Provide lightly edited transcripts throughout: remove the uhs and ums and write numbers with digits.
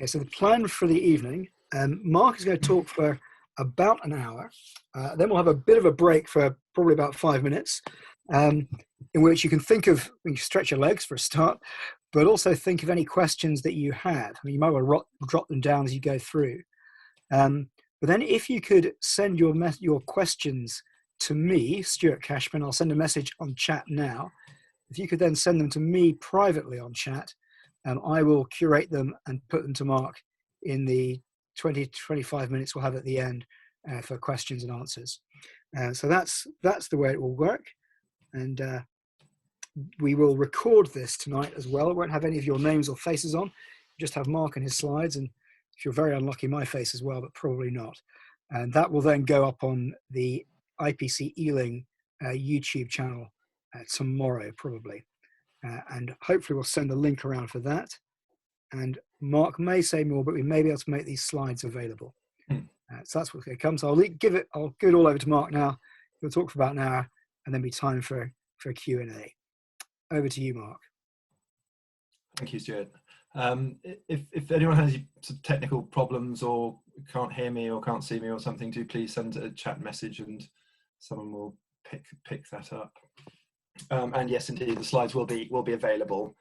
Okay, so the plan for the evening, Mark is going to talk for about an hour. Then we'll have a bit of a break for probably about 5 minutes, in which you can think of, you can stretch your legs for a start, but also think of any questions that you have. I mean, you might want to drop them down as you go through. But then if you could send your questions to me, Stuart Cashman, I'll send a message on chat now. If you could then send them to me privately on chat, I will curate them and put them to Mark in the 20 to 25 minutes we'll have at the end for questions and answers. So that's the way it will work. And we will record this tonight as well. It won't have any of your names or faces on. Just have Mark and his slides, and if you're very unlucky, my face as well, but probably not. And that will then go up on the IPC Ealing YouTube channel tomorrow, probably. And hopefully we'll send a link around for that. And Mark may say more, but we may be able to make these slides available. So that's what's going to come. So I'll give it all over to Mark now. He'll talk for about an hour, and then be time for a Q&A. Over to you, Mark. Thank you, Stuart. If anyone has some technical problems or can't hear me or can't see me or something, do please send a chat message and someone will pick that up. And yes, indeed, the slides will be available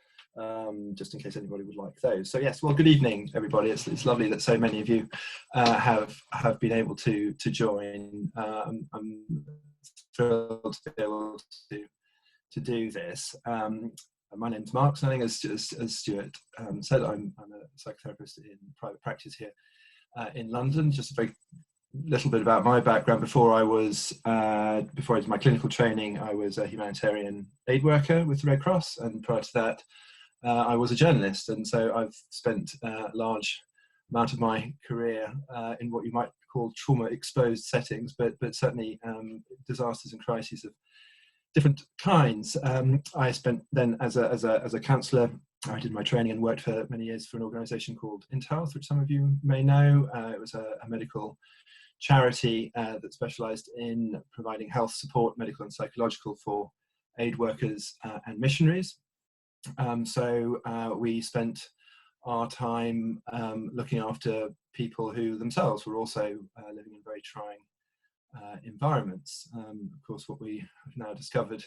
just in case anybody would like those. So yes, well, good evening, everybody. It's lovely that so many of you have been able to join. I'm thrilled to be able to do this. My name's Mark Snelling, as Stuart said. I'm a psychotherapist in private practice here in London. Just a very little bit about my background. Before I did my clinical training, I was a humanitarian aid worker with the Red Cross, and prior to that, I was a journalist. And so I've spent a large amount of my career in what you might call trauma-exposed settings, but certainly disasters and crises of different kinds. I spent then as a counsellor. I did my training and worked for many years for an organisation called InterHealth, which some of you may know. It was a medical charity that specialised in providing health support, medical and psychological, for aid workers and missionaries. So we spent our time looking after people who themselves were also living in very trying environments. Of course, what we have now discovered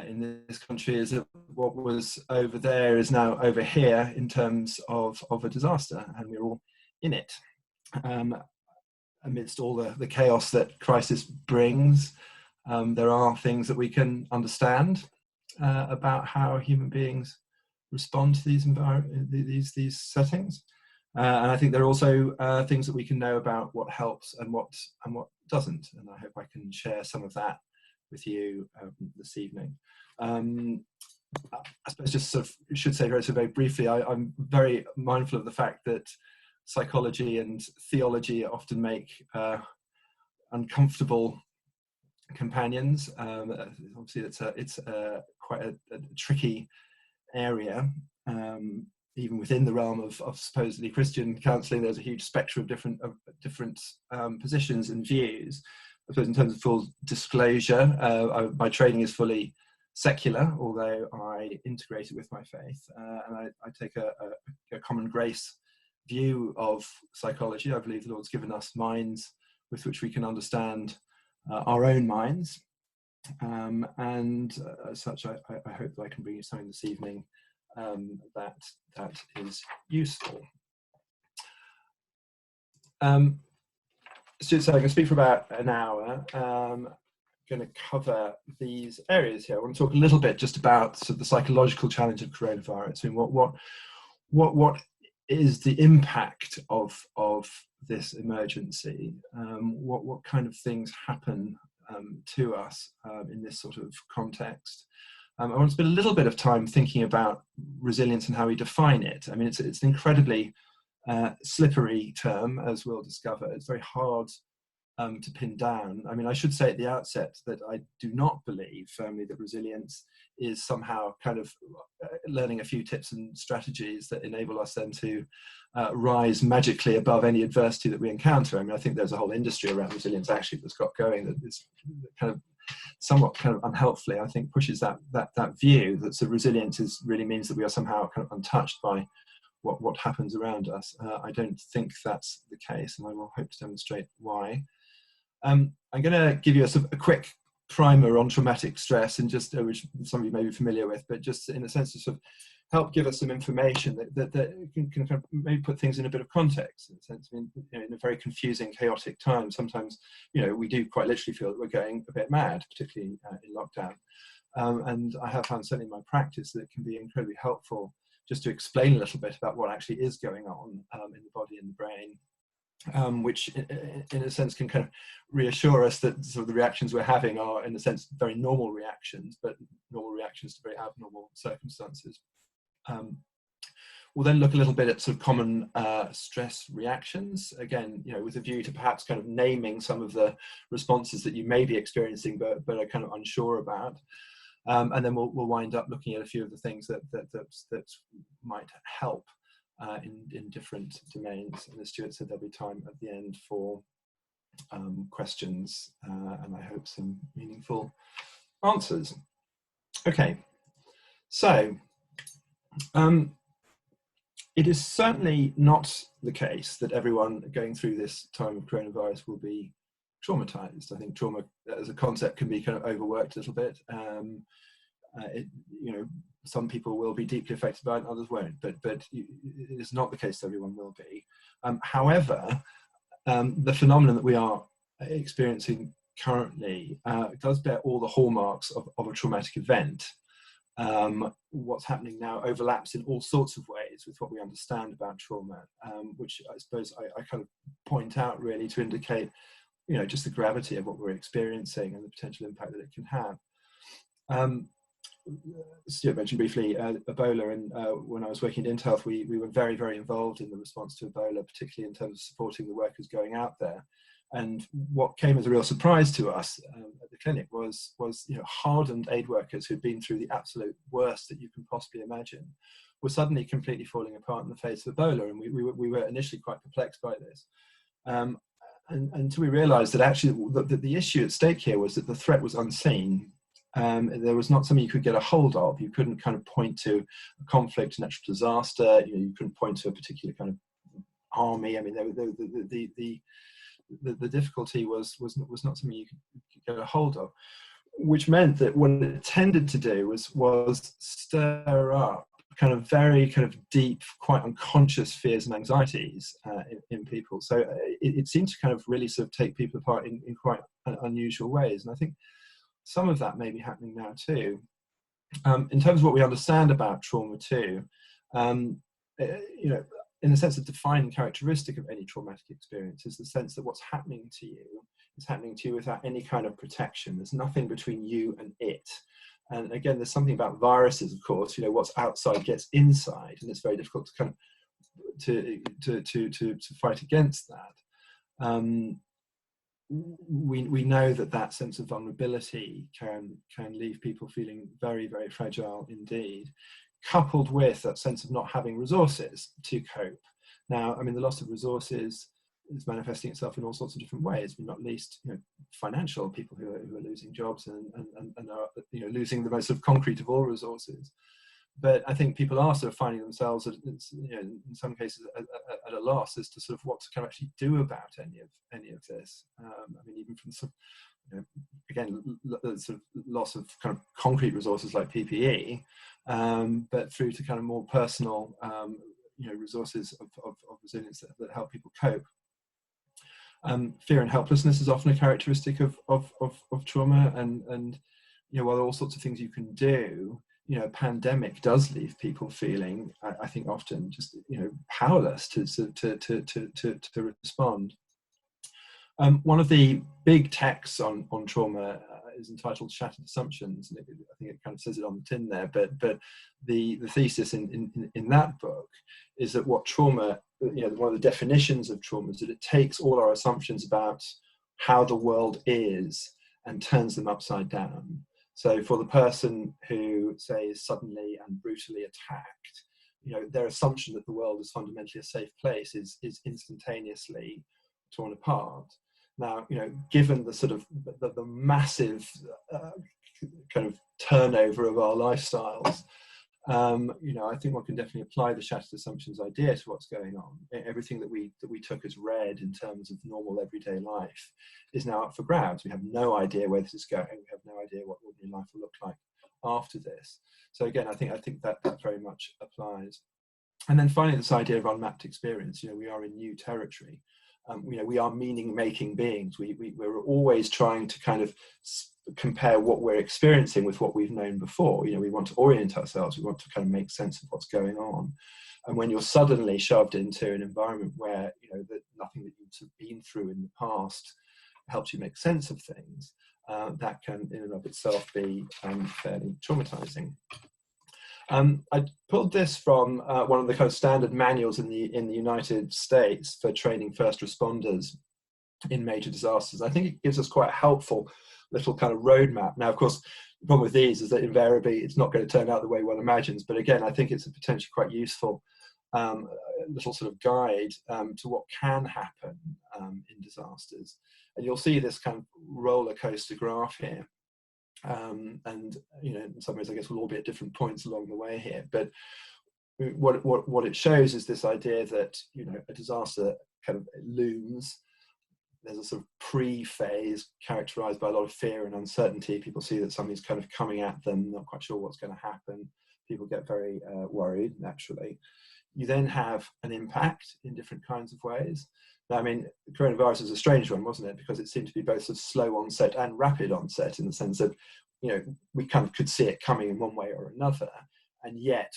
in this country is that what was over there is now over here in terms of a disaster, and we're all in it. Amidst all the chaos that crisis brings, there are things that we can understand about how human beings respond to these settings. And I think there are also things that we can know about what helps and what doesn't. And I hope I can share some of that with you this evening. I suppose just sort of should say very briefly, I'm very mindful of the fact that psychology and theology often make uncomfortable companions. Obviously, it's quite a tricky area. Even within the realm of supposedly Christian counselling, there's a huge spectrum of different positions and views. I suppose in terms of full disclosure, my training is fully secular, although I integrate it with my faith, and I take a common grace view of psychology. I believe the Lord's given us minds with which we can understand our own minds, and as such, I hope that I can bring you something this evening that is useful. So I can speak for about an hour. I'm going to cover these areas here. I want to talk a little bit just about sort of the psychological challenge of coronavirus. I mean, what is the impact of this emergency? What kind of things happen to us in this sort of context? I want to spend a little bit of time thinking about resilience and how we define it. I mean, it's an incredibly slippery term, as we'll discover. It's very hard to pin down. I mean, I should say at the outset that I do not believe firmly that resilience is somehow kind of learning a few tips and strategies that enable us then to rise magically above any adversity that we encounter. I mean, I think there's a whole industry around resilience actually that's got going that is kind of somewhat kind of unhelpfully, I think, pushes that view that so resilience really means that we are somehow kind of untouched by what happens around us. I don't think that's the case, and I will hope to demonstrate why. I'm going to give you a quick primer on traumatic stress, and just which some of you may be familiar with, but just in a sense to sort of help give us some information that can kind of maybe put things in a bit of context. In a sense, I mean, in a very confusing, chaotic time, sometimes we do quite literally feel that we're going a bit mad, particularly in lockdown. And I have found certainly in my practice that it can be incredibly helpful just to explain a little bit about what actually is going on in the body and the brain, which in a sense can kind of reassure us that sort of the reactions we're having are in a sense very normal reactions, but normal reactions to very abnormal circumstances. We'll then look a little bit at sort of common stress reactions, again, with a view to perhaps kind of naming some of the responses that you may be experiencing but are kind of unsure about. And then we'll wind up looking at a few of the things that might help in different domains. And as Stuart said, there'll be time at the end for questions and I hope some meaningful answers. Okay, so it is certainly not the case that everyone going through this time of coronavirus will be traumatized. I think trauma as a concept can be kind of overworked a little bit. Some people will be deeply affected by it, others won't, but it is not the case that everyone will be. However, the phenomenon that we are experiencing currently does bear all the hallmarks of a traumatic event. What's happening now overlaps in all sorts of ways with what we understand about trauma, which I suppose I kind of point out really to indicate, just the gravity of what we're experiencing and the potential impact that it can have. Stuart mentioned briefly Ebola, and when I was working at InThealth, we were very, very involved in the response to Ebola, particularly in terms of supporting the workers going out there. And what came as a real surprise to us at the clinic was hardened aid workers who'd been through the absolute worst that you can possibly imagine were suddenly completely falling apart in the face of Ebola, and we were initially quite perplexed by this. And until we realised that actually the issue at stake here was that the threat was unseen. There was not something you could get a hold of. You couldn't kind of point to a conflict, a natural disaster. You couldn't point to a particular kind of army. I mean, the difficulty was not something you could get a hold of, which meant that what it tended to do was stir up kind of very kind of deep, quite unconscious fears and anxieties in people. So it seemed to kind of really sort of take people apart in quite unusual ways. And I think some of that may be happening now too. In terms of what we understand about trauma too, in the sense of defining characteristic of any traumatic experience is the sense that what's happening to you is happening to you without any kind of protection. There's nothing between you and it. And again, there's something about viruses, of course, what's outside gets inside, and it's very difficult to kind of to fight against that. We know that sense of vulnerability can leave people feeling very, very fragile indeed, coupled with that sense of not having resources to cope. Now, I mean, the loss of resources is manifesting itself in all sorts of different ways, but not least, financial, people who are losing jobs and are, losing the most sort of concrete of all resources. But I think people are sort of finding themselves, in some cases, at a loss as to sort of what to kind of actually do about any of this. I mean, even from sort of, again, the sort of loss of kind of concrete resources like PPE, but through to kind of more personal, resources of resilience that help people cope. Fear and helplessness is often a characteristic of trauma, and while there are all sorts of things you can do, a pandemic does leave people feeling, I think, often just powerless to respond. One of the big texts on trauma is entitled "Shattered Assumptions," and I think it kind of says it on the tin there. But the thesis in that book is that what trauma, one of the definitions of trauma is that it takes all our assumptions about how the world is and turns them upside down. So for the person who, say, is suddenly and brutally attacked, their assumption that the world is fundamentally a safe place is instantaneously torn apart. Now, given the sort of the massive kind of turnover of our lifestyles, I think one can definitely apply the shattered assumptions idea to what's going on. Everything that we took as read in terms of normal everyday life is now up for grabs. We have no idea where this is going. We have no idea what ordinary life will look like after this. So again, I think that very much applies. And then finally, this idea of unmapped experience. We are in new territory. We are meaning-making beings. We're always trying to kind of compare what we're experiencing with what we've known before. We want to orient ourselves. We want to kind of make sense of what's going on. And when you're suddenly shoved into an environment where that nothing that you've been through in the past helps you make sense of things, that can, in and of itself, be fairly traumatizing. I pulled this from one of the kind of standard manuals in the United States for training first responders in major disasters. I think it gives us quite a helpful little kind of roadmap. Now, of course, the problem with these is that invariably it's not going to turn out the way one imagines. But again, I think it's a potentially quite useful little sort of guide to what can happen in disasters. And you'll see this kind of roller coaster graph here. And in some ways, I guess we'll all be at different points along the way here. But what it shows is this idea that a disaster kind of looms. There's a sort of pre-phase characterized by a lot of fear and uncertainty. People see that something's kind of coming at them, not quite sure what's going to happen. People get very worried, naturally. You then have an impact in different kinds of ways. Now, I mean, coronavirus is a strange one, wasn't it? Because it seemed to be both sort of slow onset and rapid onset, in the sense that, we kind of could see it coming in one way or another. And yet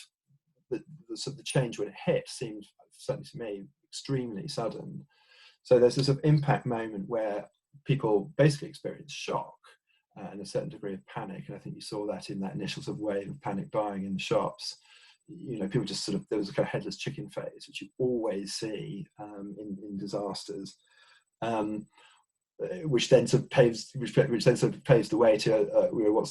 the sort of the change when it hit seemed, certainly to me, extremely sudden. So there's this sort of impact moment where people basically experience shock and a certain degree of panic. And I think you saw that in that initial sort of wave of panic buying in the shops. People just sort of, there was a kind of headless chicken phase, which you always see in disasters, which then sort of paves the way to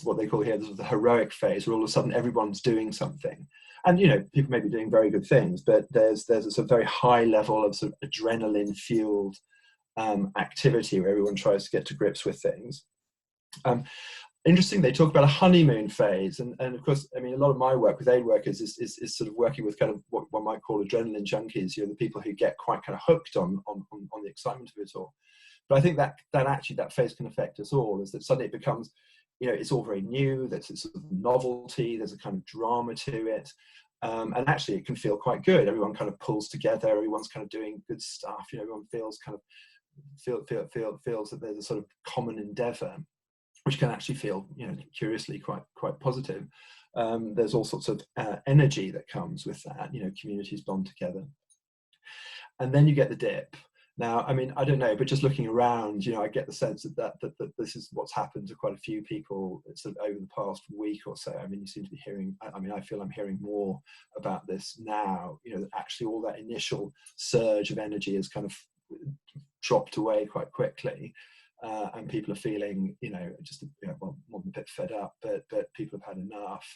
what they call here the heroic phase, where all of a sudden everyone's doing something. And people may be doing very good things, but there's a sort of very high level of sort of adrenaline fueled activity where everyone tries to get to grips with things. Interesting, they talk about a honeymoon phase, and of course, I mean, a lot of my work with aid workers is sort of working with kind of what one might call adrenaline junkies, the people who get quite kind of hooked on the excitement of it all. But I think that actually that phase can affect us all, is that suddenly it becomes, it's all very new, there's a sort of novelty, there's a kind of drama to it, and actually it can feel quite good. Everyone kind of pulls together, everyone's kind of doing good stuff, everyone feels kind of feels that there's a sort of common endeavour, which can actually feel, curiously quite positive. There's all sorts of energy that comes with that. Communities bond together, and then you get the dip. Now, I mean, I don't know, but just looking around, I get the sense that this is what's happened to quite a few people sort of over the past week or so. I mean, you seem to be hearing. I mean, I feel I'm hearing more about this now. That actually all that initial surge of energy has kind of dropped away quite quickly. And people are feeling, just more than a bit fed up, but people have had enough.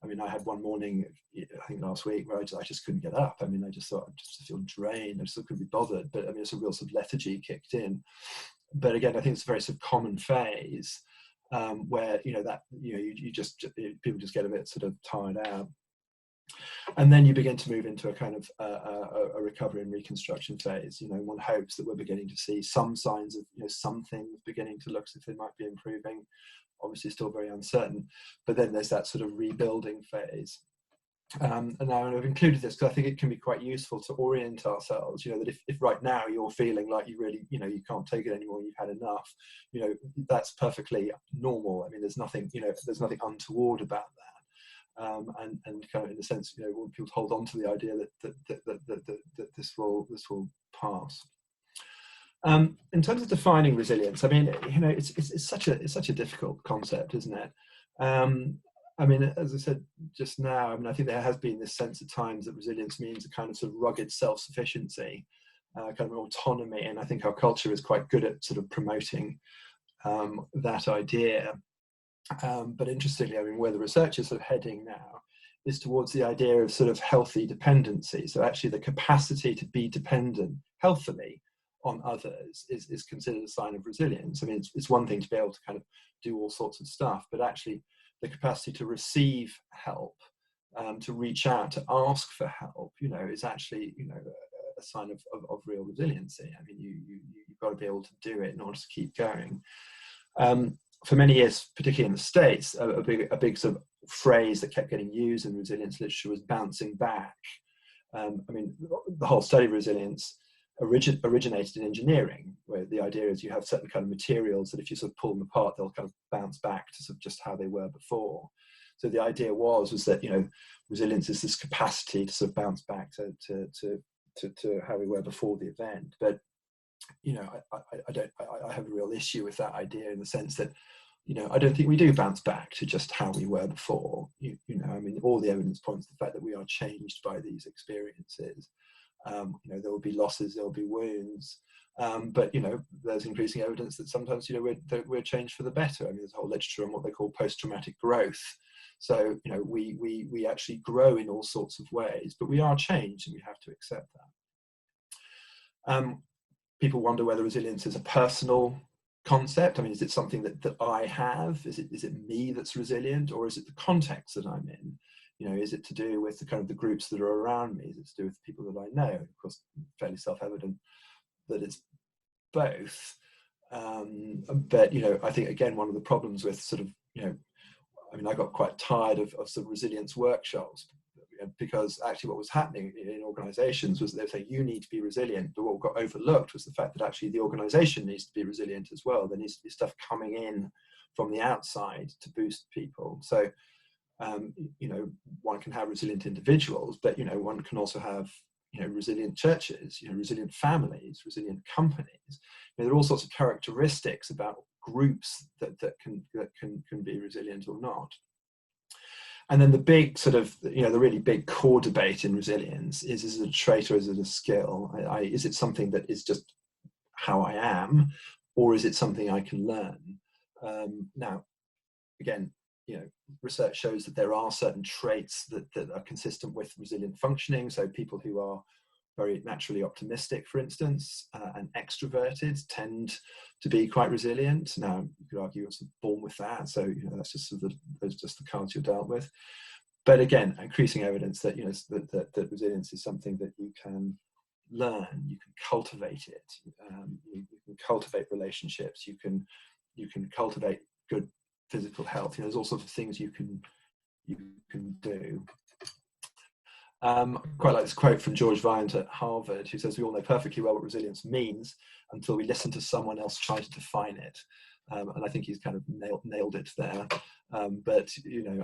I mean, I had one morning, I think last week, where I just couldn't get up. I mean, I just thought I just feel drained. I just couldn't be bothered. But I mean, it's a real sort of lethargy kicked in. But again, I think it's a very sort of common phase where people just get a bit sort of tired out. And then you begin to move into a kind of a recovery and reconstruction phase. One hopes that we're beginning to see some signs of, some things beginning to look as if they might be improving. Obviously still very uncertain, but then there's that sort of rebuilding phase. And now I've included this because I think it can be quite useful to orient ourselves, that if right now you're feeling like you really, you can't take it anymore, you've had enough, that's perfectly normal. I mean, there's nothing untoward about that. And kind of in a sense, when people hold on to the idea that this will pass. In terms of defining resilience, I mean, it's such a difficult concept, isn't it? I mean, as I said just now, I mean, I think there has been this sense at times that resilience means a kind of sort of rugged self-sufficiency, kind of autonomy, and I think our culture is quite good at sort of promoting that idea. But interestingly, I mean, where the research is sort of heading now is towards the idea of sort of healthy dependency. So actually the capacity to be dependent healthily on others is considered a sign of resilience. I mean, it's one thing to be able to kind of do all sorts of stuff, but actually the capacity to receive help to reach out, to ask for help, is actually, a sign of real resiliency. I mean, you've got to be able to do it in order to keep going. For many years, particularly in the States, a big sort of phrase that kept getting used in resilience literature was bouncing back. I mean, the whole study of resilience originated in engineering, where the idea is you have certain kind of materials that if you sort of pull them apart, they'll kind of bounce back to sort of just how they were before. So the idea was that, resilience is this capacity to sort of bounce back to how we were before the event. But, I have a real issue with that idea, in the sense that, I don't think we do bounce back to just how we were before. I mean, all the evidence points to the fact that we are changed by these experiences. There will be losses, there will be wounds, but there's increasing evidence that sometimes we're changed for the better. I mean, there's a whole literature on what they call post-traumatic growth. So we actually grow in all sorts of ways, but we are changed, and we have to accept that. People wonder whether resilience is a personal concept. I mean, is it something that I have? Is it me that's resilient, or is it the context that I'm in? Is it to do with the kind of the groups that are around me? Is it to do with the people that I know? Of course, fairly self-evident that it's both. But I think, again, one of the problems with sort of I got quite tired of sort of resilience workshops, because actually what was happening in organizations was they say you need to be resilient, but what got overlooked was the fact that actually the organization needs to be resilient as well. There needs to be stuff coming in from the outside to boost people. So one can have resilient individuals, but one can also have resilient churches, resilient families, resilient companies. There are all sorts of characteristics about groups that can be resilient or not. And then the big sort of, the really big core debate in resilience is it a trait or is it a skill? Is it something that is just how I am, or is it something I can learn? Now, again, research shows that there are certain traits that are consistent with resilient functioning. So people who are very naturally optimistic, for instance, and extroverted tend to be quite resilient. Now, you could argue you're sort of born with that, so that's just the cards you're dealt with. But again, increasing evidence that that resilience is something that you can learn, you can cultivate it, you can cultivate relationships, you can cultivate good physical health. There's all sorts of things you can do. Quite like this quote from George Viant at Harvard, who says, "We all know perfectly well what resilience means until we listen to someone else try to define it." And I think he's kind of nailed it there. But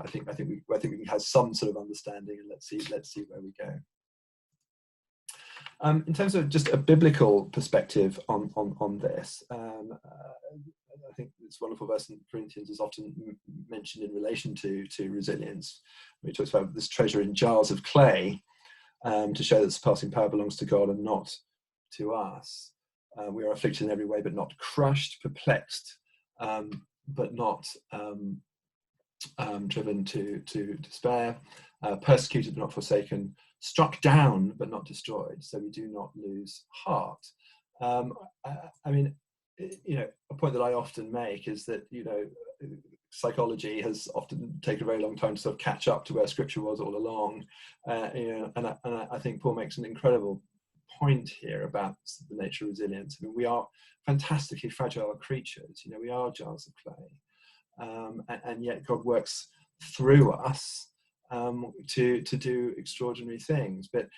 I think we have some sort of understanding, and let's see where we go. In terms of just a biblical perspective on this, I think this wonderful verse in Corinthians is often mentioned in relation to resilience. He talks about this treasure in jars of clay, to show that surpassing power belongs to God and not to us. We are afflicted in every way, but not crushed, perplexed, but not driven to despair, persecuted but not forsaken, struck down but not destroyed, so we do not lose heart. I mean, a point that I often make is that psychology has often taken a very long time to sort of catch up to where Scripture was all along, and I think Paul makes an incredible point here about the nature of resilience. I mean, we are fantastically fragile creatures. We are jars of clay, and yet God works through us to do extraordinary things. But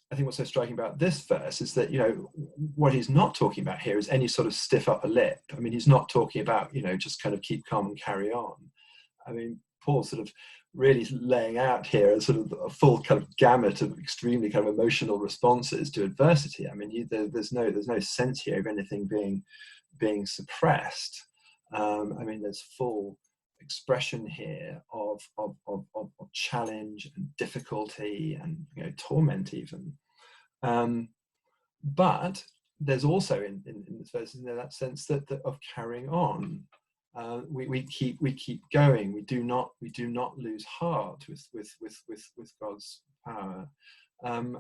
I think what's so striking about this verse is that what he's not talking about here is any sort of stiff upper lip. I mean, he's not talking about just kind of keep calm and carry on. I mean, Paul's sort of really laying out here a sort of a full kind of gamut of extremely kind of emotional responses to adversity. I mean, there's no sense here of anything being suppressed. I mean, there's full expression here of challenge and difficulty and torment even, but there's also in this verse that sense that of carrying on. We keep going. We do not lose heart with God's power. And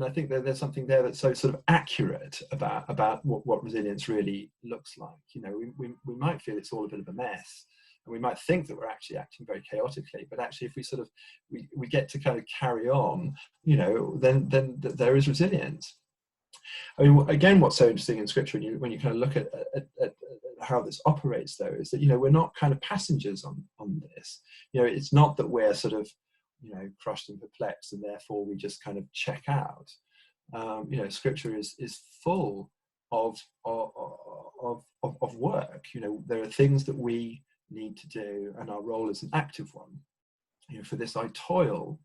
I think that there's something there that's so sort of accurate about what resilience really looks like. We might feel it's all a bit of a mess, And we might think that we're actually acting very chaotically, but actually if we sort of, we get to kind of carry on, you know, then there is resilience. I mean, again, what's so interesting in scripture when you kind of look at how this operates, though, is that, you know, we're not kind of passengers on this. You know, it's not that we're sort of, you know, crushed and perplexed and therefore we just kind of check out. You know, scripture is full of work. You know, there are things that we need to do, and our role is an active one. You know, for this I toil,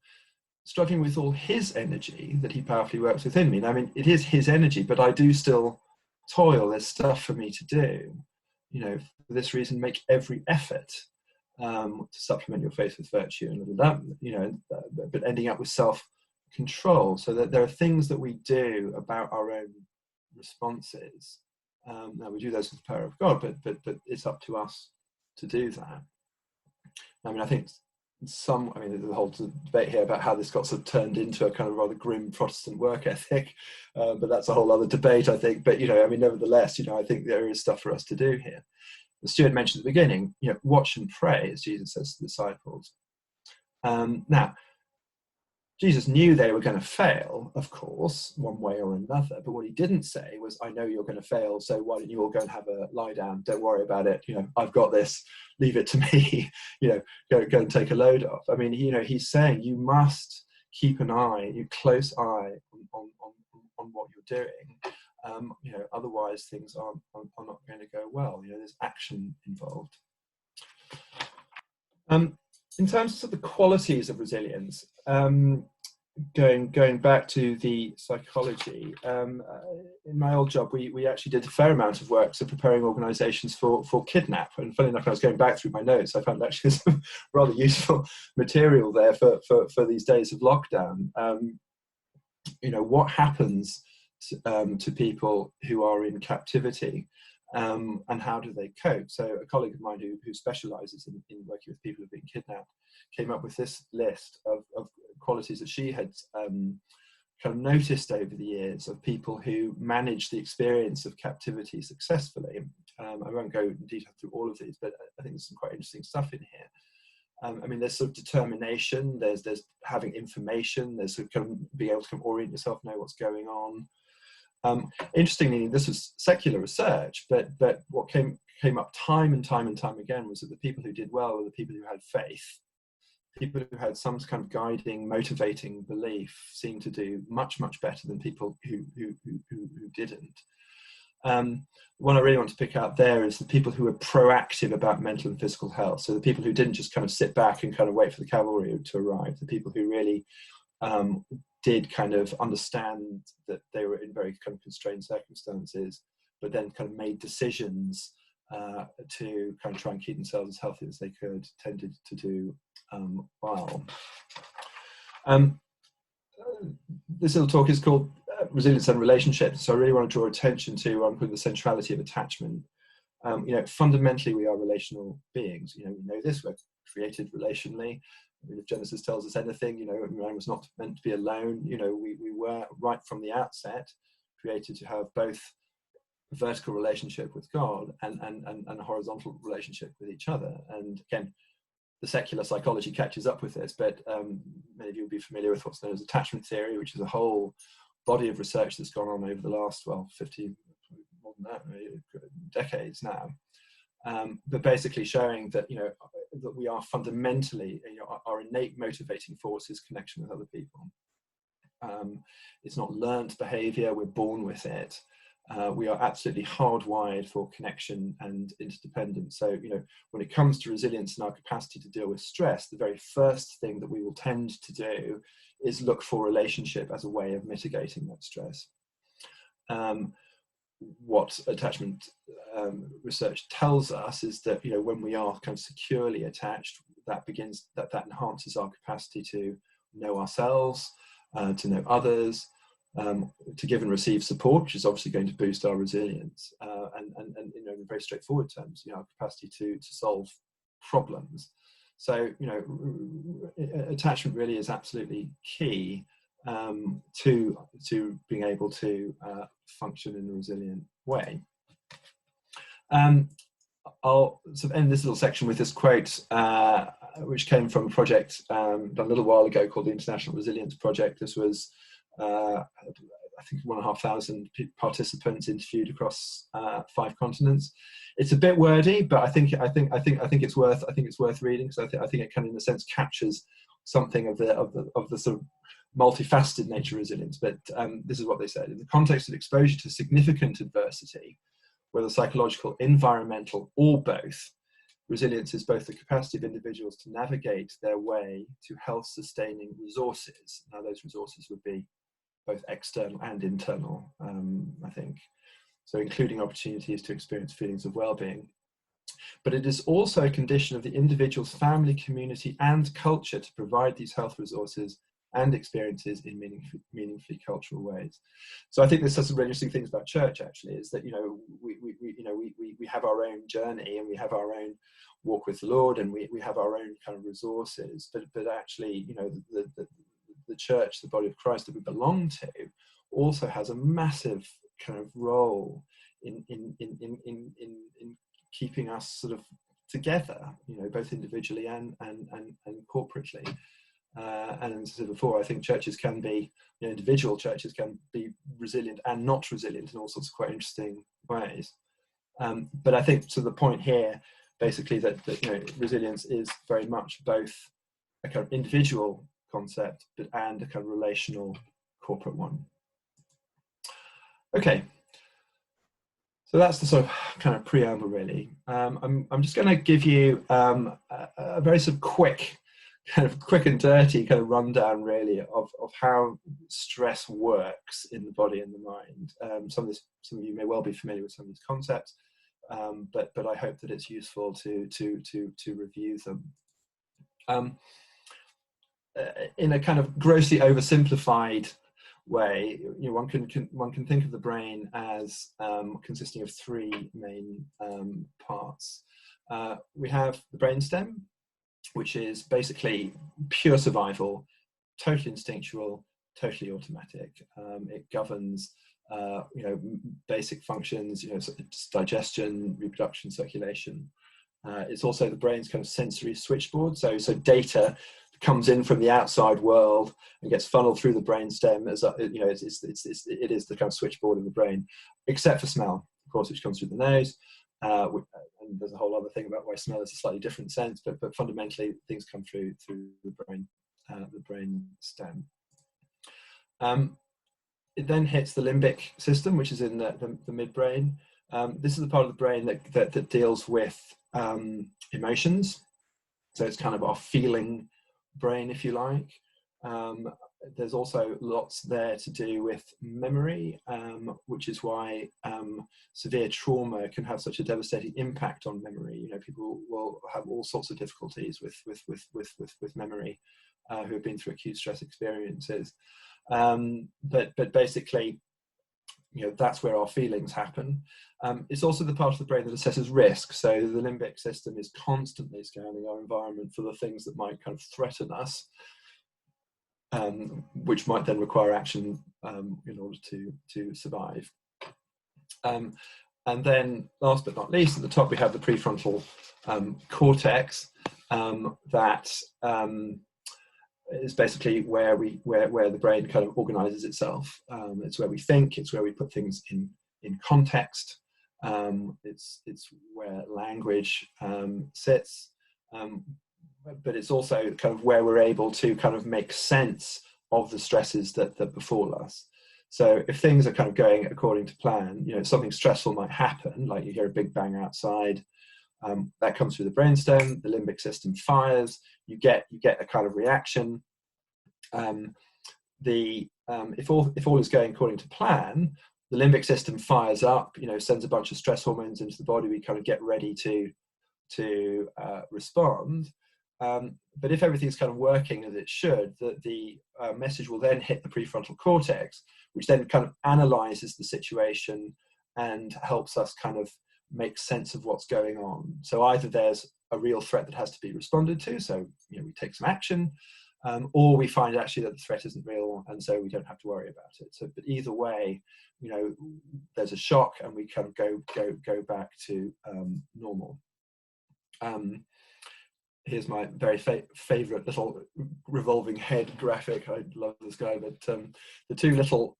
struggling with all his energy that he powerfully works within me. And I mean, it is his energy, but I do still toil. There's stuff for me to do. You know, for this reason, make every effort to supplement your faith with virtue, and that, you know, but ending up with self-control, so that there are things that we do about our own responses. Now we do those with the power of God, but it's up to us to do that. I mean, I think there's a whole debate here about how this got sort of turned into a kind of rather grim Protestant work ethic, but that's a whole other debate, I think. But, you know, I mean, nevertheless, you know, I think there is stuff for us to do here. As Stuart mentioned at the beginning, you know, watch and pray, as Jesus says to the disciples. Now, Jesus knew they were going to fail, of course, one way or another. But what he didn't say was, I know you're going to fail, so why don't you all go and have a lie down? Don't worry about it. You know, I've got this. Leave it to me. You know, go and take a load off. I mean, you know, he's saying you must keep an eye, a close eye on what you're doing. You know, otherwise things are not going to go well. You know, there's action involved. In terms of the qualities of resilience, going back to the psychology, in my old job, we actually did a fair amount of work, so preparing organisations for kidnap. And funny enough, when I was going back through my notes, I found actually some rather useful material there for these days of lockdown. You know, what happens to people who are in captivity? And how do they cope? So a colleague of mine who specialises in working with people who've been kidnapped came up with this list of qualities that she had kind of noticed over the years of people who manage the experience of captivity successfully. I won't go in detail through all of these, but I think there's some quite interesting stuff in here. I mean, there's sort of determination, there's having information, there's sort of kind of being able to kind of orient yourself, know what's going on. Interestingly, this was secular research, but what came up time and time again was that the people who did well were the people who had faith. People who had some kind of guiding, motivating belief seemed to do much better than people who didn't. One I really want to pick out there is the people who were proactive about mental and physical health. So the people who didn't just kind of sit back and kind of wait for the cavalry to arrive. The people who really did kind of understand that they were in very kind of constrained circumstances, but then kind of made decisions to kind of try and keep themselves as healthy as they could, tended to do well. This little talk is called Resilience and Relationships, so I really want to draw attention to the centrality of attachment. You know, fundamentally we are relational beings. You know, we know this, we're created relationally. I mean, if Genesis tells us anything, you know, man was not meant to be alone. You know, we were right from the outset created to have both a vertical relationship with God and a horizontal relationship with each other. And again, the secular psychology catches up with this, but many of you will be familiar with what's known as attachment theory, which is a whole body of research that's gone on over the last, 50, more than that, decades now. But basically showing that, you know, that we are fundamentally, you know, our innate motivating force is connection with other people. It's not learned behavior, we're born with it. We are absolutely hardwired for connection and interdependence. So, you know, when it comes to resilience and our capacity to deal with stress, the very first thing that we will tend to do is look for relationship as a way of mitigating that stress. What attachment research tells us is that, you know, when we are kind of securely attached, that enhances our capacity to know ourselves, to know others, to give and receive support, which is obviously going to boost our resilience, and you know, in very straightforward terms, you know, our capacity to solve problems. So, you know, attachment really is absolutely key to being able to function in a resilient way. I'll sort of end this little section with this quote, which came from a project done a little while ago called the International Resilience Project. This was, I think, 1,500 participants interviewed across 5 continents. It's a bit wordy, but I think it's worth reading, because I think it kind of, in a sense, captures something of the sort of multifaceted nature of resilience. But this is what they said: in the context of exposure to significant adversity, whether psychological, environmental, or both, resilience is both the capacity of individuals to navigate their way to health-sustaining resources. Now, those resources would be both external and internal, I think. So including opportunities to experience feelings of well-being. But it is also a condition of the individual's family, community, and culture to provide these health resources and experiences in meaningfully cultural ways. So I think there's some really interesting things about church, actually, is that, you know, we have our own journey, and we have our own walk with the Lord, and we have our own kind of resources, but actually, you know, the church, the body of Christ that we belong to, also has a massive kind of role in keeping us sort of together, you know, both individually and corporately. And as I said before, I think churches can be, you know, individual churches can be resilient and not resilient in all sorts of quite interesting ways. But I think, so the point here, basically, that you know, resilience is very much both a kind of individual concept, and a kind of relational corporate one. Okay, so that's the sort of kind of preamble, really. I'm just going to give you a very sort of quick and dirty kind of rundown, really, of how stress works in the body and the mind. Some of you may well be familiar with some of these concepts, but I hope that it's useful to review them. In a kind of grossly oversimplified way, you know, one can think of the brain as consisting of 3 main parts. We have the brainstem, which is basically pure survival, totally instinctual, totally automatic. It governs, you know, basic functions, you know, digestion, reproduction, circulation. It's also the brain's kind of sensory switchboard. So data comes in from the outside world and gets funneled through the brainstem, as you know, it is the kind of switchboard in the brain, except for smell, of course, which comes through the nose. And there's a whole other thing about why smell is a slightly different sense, but fundamentally things come through the brain stem. It then hits the limbic system, which is in the midbrain. This is the part of the brain that deals with emotions. So it's kind of our feeling brain, if you like. There's also lots there to do with memory, which is why severe trauma can have such a devastating impact on memory. You know, people will have all sorts of difficulties with memory who have been through acute stress experiences. But basically, you know, that's where our feelings happen. It's also the part of the brain that assesses risk. So the limbic system is constantly scanning our environment for the things that might kind of threaten us, which might then require action in order to survive. And then, last but not least, at the top we have the prefrontal cortex, that is basically where the brain kind of organizes itself. It's where we think. It's where we put things in context. It's where language sits. But it's also kind of where we're able to kind of make sense of the stresses that befall us. So if things are kind of going according to plan, you know, something stressful might happen, like you hear a big bang outside, that comes through the brainstem, the limbic system fires, you get a kind of reaction. If all is going according to plan, the limbic system fires up, you know, sends a bunch of stress hormones into the body, we kind of get ready to respond. But if everything's kind of working as it should, the message will then hit the prefrontal cortex, which then kind of analyzes the situation and helps us kind of make sense of what's going on. So either there's a real threat that has to be responded to, so, you know, we take some action, or we find actually that the threat isn't real, and so we don't have to worry about it. So, but either way, you know, there's a shock, and we kind of go back to normal. Here's my very favorite little revolving head graphic. I love this guy, but the two little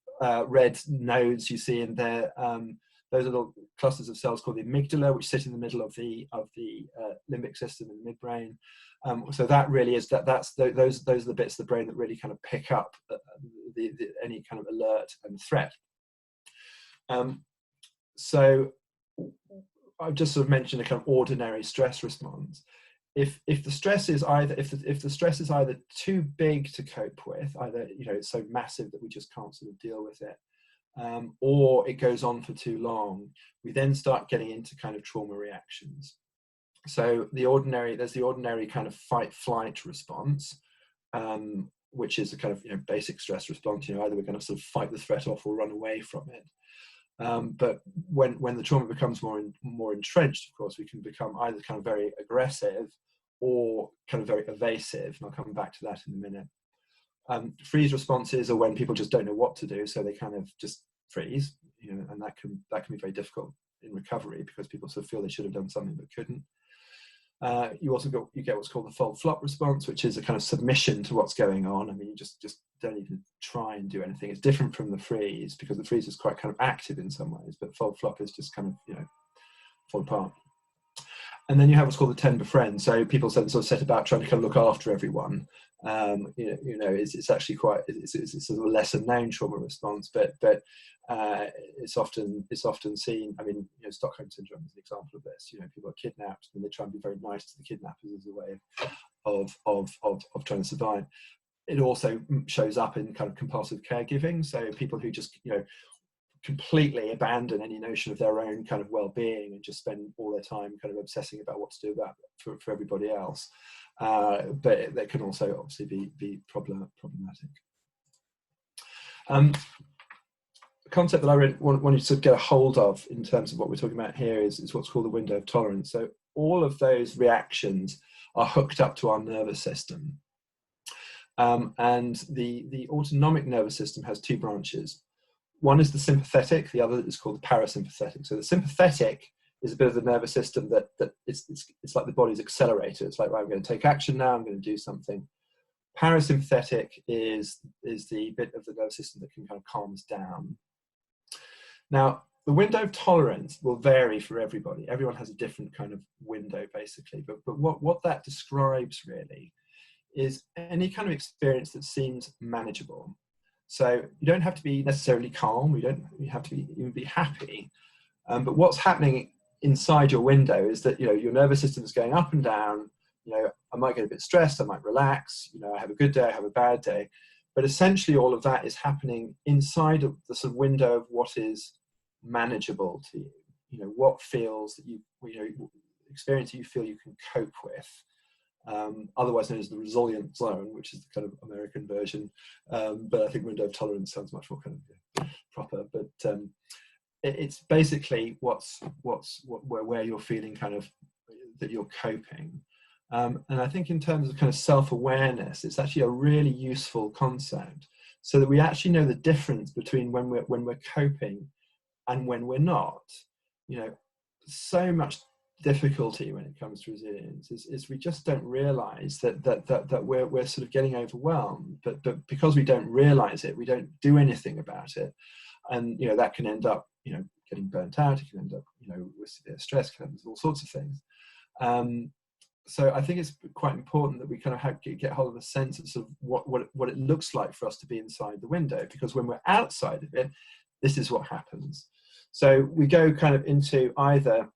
red nodes you see in there, those are little clusters of cells called the amygdala, which sit in the middle of the limbic system in the midbrain. So that really is those are the bits of the brain that really kind of pick up any kind of alert and threat. So I've just sort of mentioned a kind of ordinary stress response. If the stress is either too big to cope with, either, you know, it's so massive that we just can't sort of deal with it, or it goes on for too long, we then start getting into kind of trauma reactions. So there's the ordinary kind of fight-flight response, which is a kind of, you know, basic stress response. You know, either we're going to sort of fight the threat off or run away from it. But when the trauma becomes more entrenched, of course, we can become either kind of very aggressive or kind of very evasive, and I'll come back to that in a minute. Freeze responses are when people just don't know what to do, so they kind of just freeze, you know, and that can be very difficult in recovery because people sort of feel they should have done something but couldn't. You get what's called the fold flop response, which is a kind of submission to what's going on. I mean, you just don't even try and do anything. It's different from the freeze, because the freeze is quite kind of active in some ways, but fold flop is just kind of, you know, fall apart. And then you have what's called the tend befriend. So people sort of set about trying to kind of look after everyone. It's actually it's a sort of a lesser known trauma response, but it's often seen. I mean, you know, Stockholm syndrome is an example of this. You know, people are kidnapped and they try and be very nice to the kidnappers as a way of trying to survive. It also shows up in kind of compulsive caregiving. So people who just, you know, completely abandon any notion of their own kind of well-being and just spend all their time kind of obsessing about what to do for everybody else. But that can also obviously be problematic. The concept that I really want you to get a hold of in terms of what we're talking about here is what's called the window of tolerance. So all of those reactions are hooked up to our nervous system. And the autonomic nervous system has two branches. One is the sympathetic, the other is called the parasympathetic. So the sympathetic is a bit of the nervous system that it's like the body's accelerator. It's like, right, I'm going to take action now, I'm going to do something. Parasympathetic is the bit of the nervous system that can kind of calm us down. Now, the window of tolerance will vary for everybody. Everyone has a different kind of window, basically. But what that describes really is any kind of experience that seems manageable. So you don't have to be necessarily calm. You have to even be happy. But what's happening inside your window is that, you know, your nervous system is going up and down. You know, I might get a bit stressed. I might relax. You know, I have a good day. I have a bad day. But essentially, all of that is happening inside of the sort of window of what is manageable to you. You know, what feels that experience that you feel you can cope with. Otherwise known as the resilient zone, which is the kind of American version, but I think window of tolerance sounds much more kind of proper. But it's basically where you're feeling kind of that you're coping, and I think in terms of kind of self-awareness, it's actually a really useful concept, so that we actually know the difference between when we're coping and when we're not. You know, so much difficulty when it comes to resilience is we just don't realize that we're sort of getting overwhelmed, but because we don't realize it, we don't do anything about it, and you know, that can end up, you know, getting burnt out. It can end up, you know, with severe stress, can end up with all sorts of things. So I think it's quite important that we kind of get hold of a sense of sort of what it looks like for us to be inside the window, because when we're outside of it, this is what happens. So we go kind of into either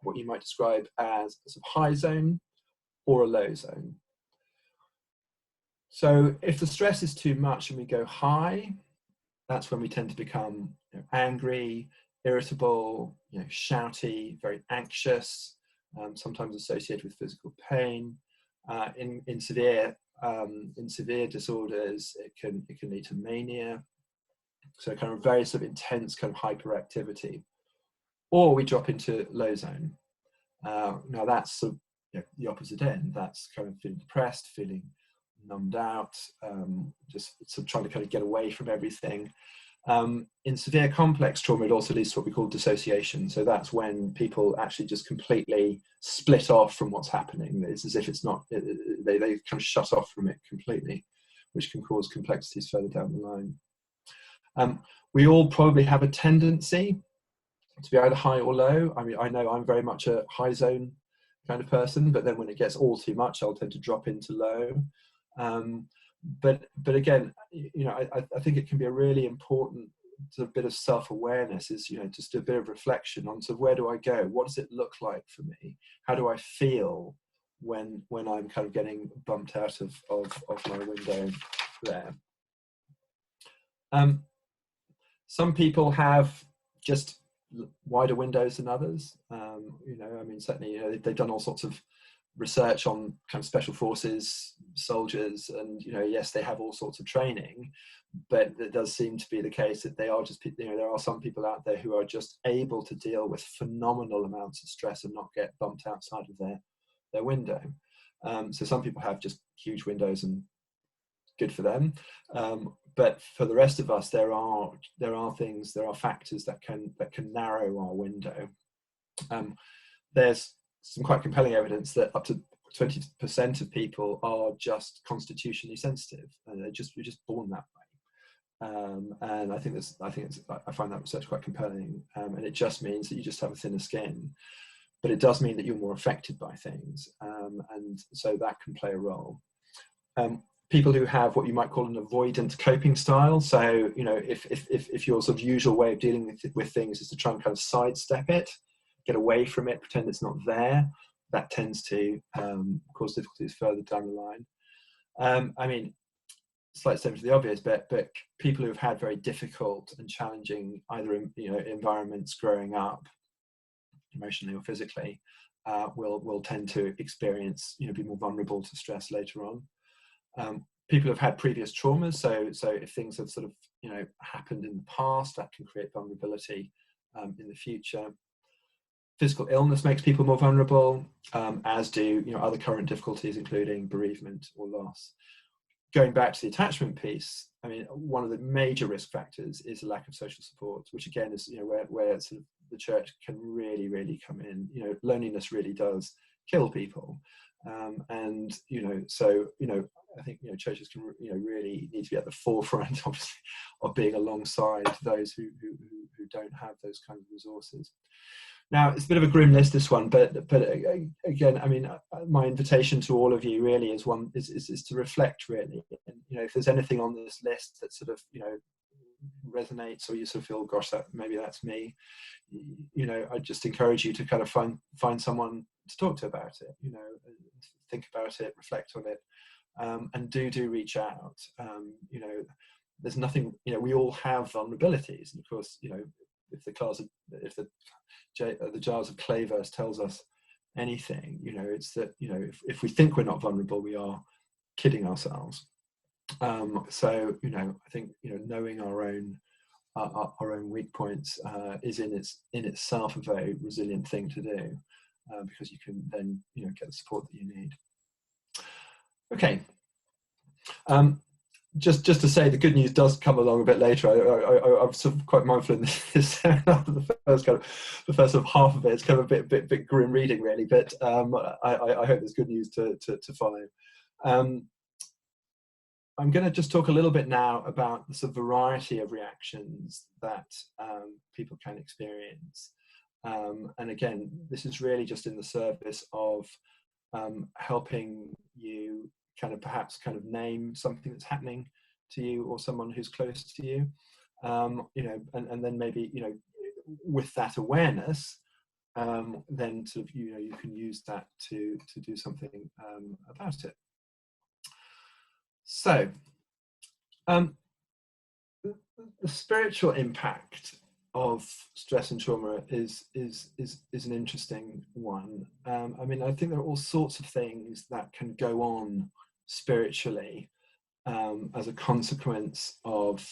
what you might describe as a sort of high zone or a low zone. So if the stress is too much and we go high, that's when we tend to become, you know, angry, irritable, you know, shouty, very anxious, sometimes associated with physical pain. In severe disorders, it can lead to mania. So kind of very sort of intense kind of hyperactivity. Or we drop into low zone. Now that's sort of, you know, the opposite end. That's kind of feeling depressed, feeling numbed out, just sort of trying to kind of get away from everything. In severe complex trauma, it also leads to what we call dissociation. So that's when people actually just completely split off from what's happening. It's as if it's not, they kind of shut off from it completely, which can cause complexities further down the line. We all probably have a tendency to be either high or low. I mean, I know I'm very much a high zone kind of person, but then when it gets all too much, I'll tend to drop into low. But again, you know, I think it can be a really important sort of bit of self-awareness, is, you know, just a bit of reflection on sort of where do I go? What does it look like for me? How do I feel when I'm kind of getting bumped out of my window there? Some people have just wider windows than others. You know, I mean, certainly, you know, they've done all sorts of research on kind of special forces soldiers, and, you know, yes, they have all sorts of training, but it does seem to be the case that they are just, you know, there are some people out there who are just able to deal with phenomenal amounts of stress and not get bumped outside of their window. So some people have just huge windows, and good for them. But for the rest of us, there are factors that can narrow our window. There's some quite compelling evidence that up to 20% of people are just constitutionally sensitive, and we're just born that way. And I find that research quite compelling. And it just means that you just have a thinner skin, but it does mean that you're more affected by things, and so that can play a role. People who have what you might call an avoidant coping style. So, you know, if your sort of usual way of dealing with things is to try and kind of sidestep it, get away from it, pretend it's not there, that tends to cause difficulties further down the line. I mean, slight statement to the obvious, but people who have had very difficult and challenging either, you know, environments growing up, emotionally or physically, will tend to experience, you know, be more vulnerable to stress later on. People have had previous traumas, so if things have sort of, you know, happened in the past, that can create vulnerability in the future. Physical illness makes people more vulnerable, as do, you know, other current difficulties, including bereavement or loss. Going back to the attachment piece, I mean, one of the major risk factors is a lack of social support, which again is, you know, where sort of the church can really come in. You know, loneliness really does kill people, and, you know, so, you know, I think, you know, churches can, you know, really need to be at the forefront, obviously, of being alongside those who don't have those kinds of resources. Now, it's a bit of a grim list, this one, but again, I mean, my invitation to all of you really is to reflect, really. And, you know, if there's anything on this list that sort of, you know, resonates, or you sort of feel, gosh, maybe that's me, you know, I just encourage you to kind of find someone to talk to about it, you know, think about it, reflect on it, and do reach out. You know, there's nothing, you know, we all have vulnerabilities, and of course, you know, if the jars of clay verse tells us anything, you know, it's that, you know, if we think we're not vulnerable, we are kidding ourselves. So, you know, I think, you know, knowing our own weak points is in itself a very resilient thing to do, because you can then, you know, get the support that you need. Okay. Just to say, the good news does come along a bit later. I'm sort of quite mindful in this the first sort of half of it. It's kind of a bit grim reading, really. But I hope there's good news to follow. I'm going to just talk a little bit now about the sort of variety of reactions that people can experience. And again, this is really just in the service of helping you kind of perhaps kind of name something that's happening to you or someone who's close to you, you know, and then maybe, you know, with that awareness, then sort of, you know, you can use that to do something about it. So, the spiritual impact of stress and trauma is an interesting one. I mean, I think there are all sorts of things that can go on spiritually as a consequence of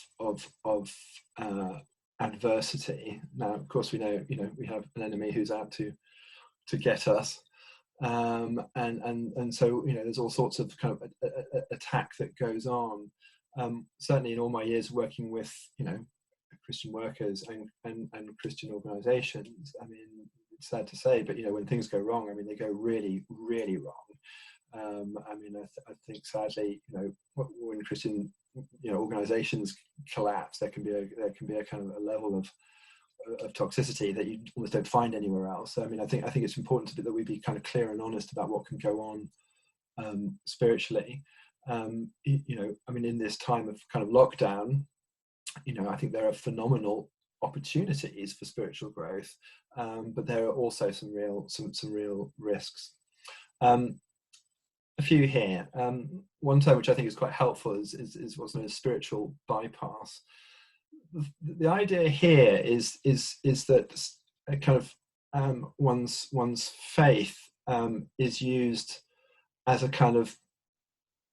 adversity. Now, of course, we know, you know, we have an enemy who's out to get us, and so there's all sorts of kind of attack that goes on. Certainly in all my years working with Christian workers and Christian organisations, I mean, it's sad to say, but when things go wrong, I mean, they go really, really wrong. I mean, I think sadly, when Christian organisations collapse, there can be a kind of a level of toxicity that you almost don't find anywhere else. So, I mean, I think it's important that we be kind of clear and honest about what can go on spiritually. I mean, in this time of kind of lockdown, I think there are phenomenal opportunities for spiritual growth, but there are also some real risks. A few here. One term which I think is quite helpful is what's known as spiritual bypass. The idea here is that a kind of one's faith is used as a kind of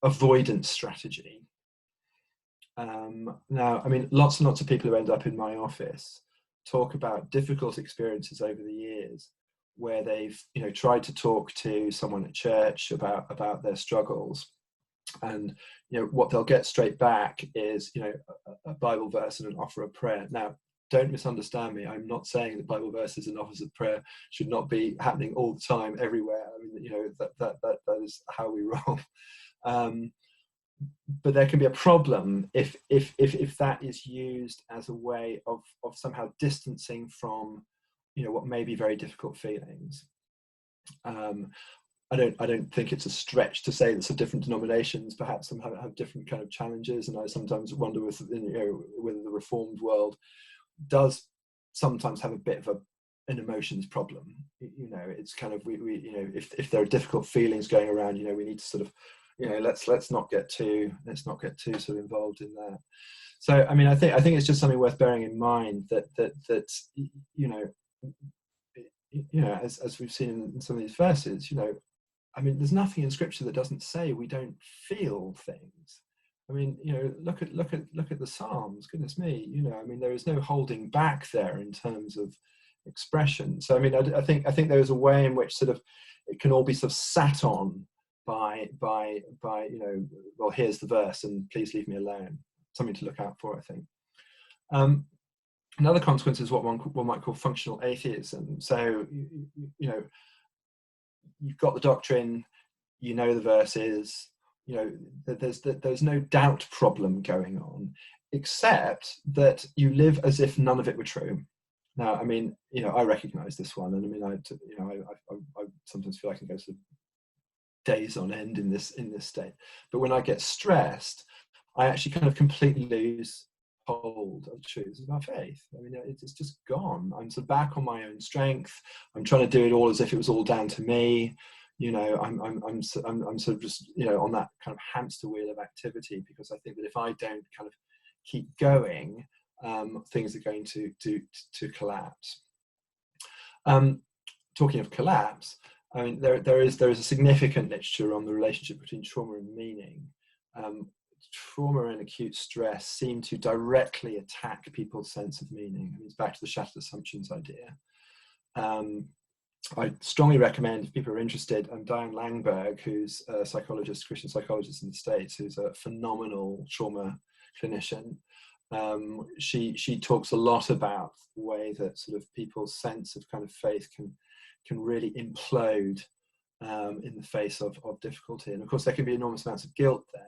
avoidance strategy. Now, I mean, lots and lots of people who end up in my office talk about difficult experiences over the years where they've tried to talk to someone at church about their struggles, and what they'll get straight back is a Bible verse and an offer of prayer. Now, don't misunderstand me. I'm not saying that Bible verses and offers of prayer should not be happening all the time everywhere. I mean, that is how we roll. But there can be a problem if that is used as a way of somehow distancing from what may be very difficult feelings. I don't think it's a stretch to say that some different denominations perhaps some have different kind of challenges, and I sometimes wonder whether the Reformed world does sometimes have a bit of an emotions problem. It's kind of we if there are difficult feelings going around, we need to sort of let's not get too sort of involved in that. So, I mean, I think it's just something worth bearing in mind that as we've seen in some of these verses, I mean, there's nothing in Scripture that doesn't say we don't feel things. I mean, look at the Psalms. Goodness me, I mean, there is no holding back there in terms of expression. So, I mean, I think there is a way in which sort of it can all be sort of sat on by well, here's the verse and please leave me alone. Something to look out for, I think. Another consequence is what one might call functional atheism. So you've got the doctrine, the verses, there's no doubt problem going on, except that you live as if none of it were true. Now, I mean, I recognise this one, and I mean, I sometimes feel I can go sort of days on end in this state. But when I get stressed, I actually kind of completely lose hold of truths of our faith. I mean, it's just gone. I'm sort of back on my own strength. I'm trying to do it all as if it was all down to me. I'm sort of just on that kind of hamster wheel of activity, because I think that if I don't kind of keep going, things are going to collapse. Talking of collapse, I mean, there is a significant literature on the relationship between trauma and meaning. Trauma and acute stress seem to directly attack people's sense of meaning. I mean, it's back to the shattered assumptions idea. I strongly recommend, if people are interested, Diane Langberg, who's a psychologist, Christian psychologist in the States, who's a phenomenal trauma clinician. She talks a lot about the way that sort of people's sense of kind of faith can really implode in the face of difficulty. And of course, there can be enormous amounts of guilt there.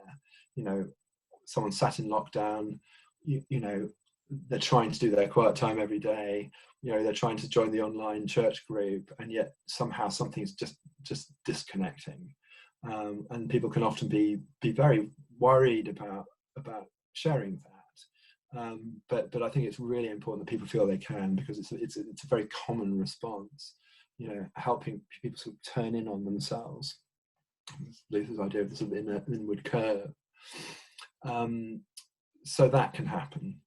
Someone sat in lockdown, they're trying to do their quiet time every day, they're trying to join the online church group, and yet somehow something's just disconnecting. And people can often be very worried about sharing that. But I think it's really important that people feel they can, because it's a very common response, helping people sort of turn in on themselves. Luther's idea of the sort of inward curve. So that can happen,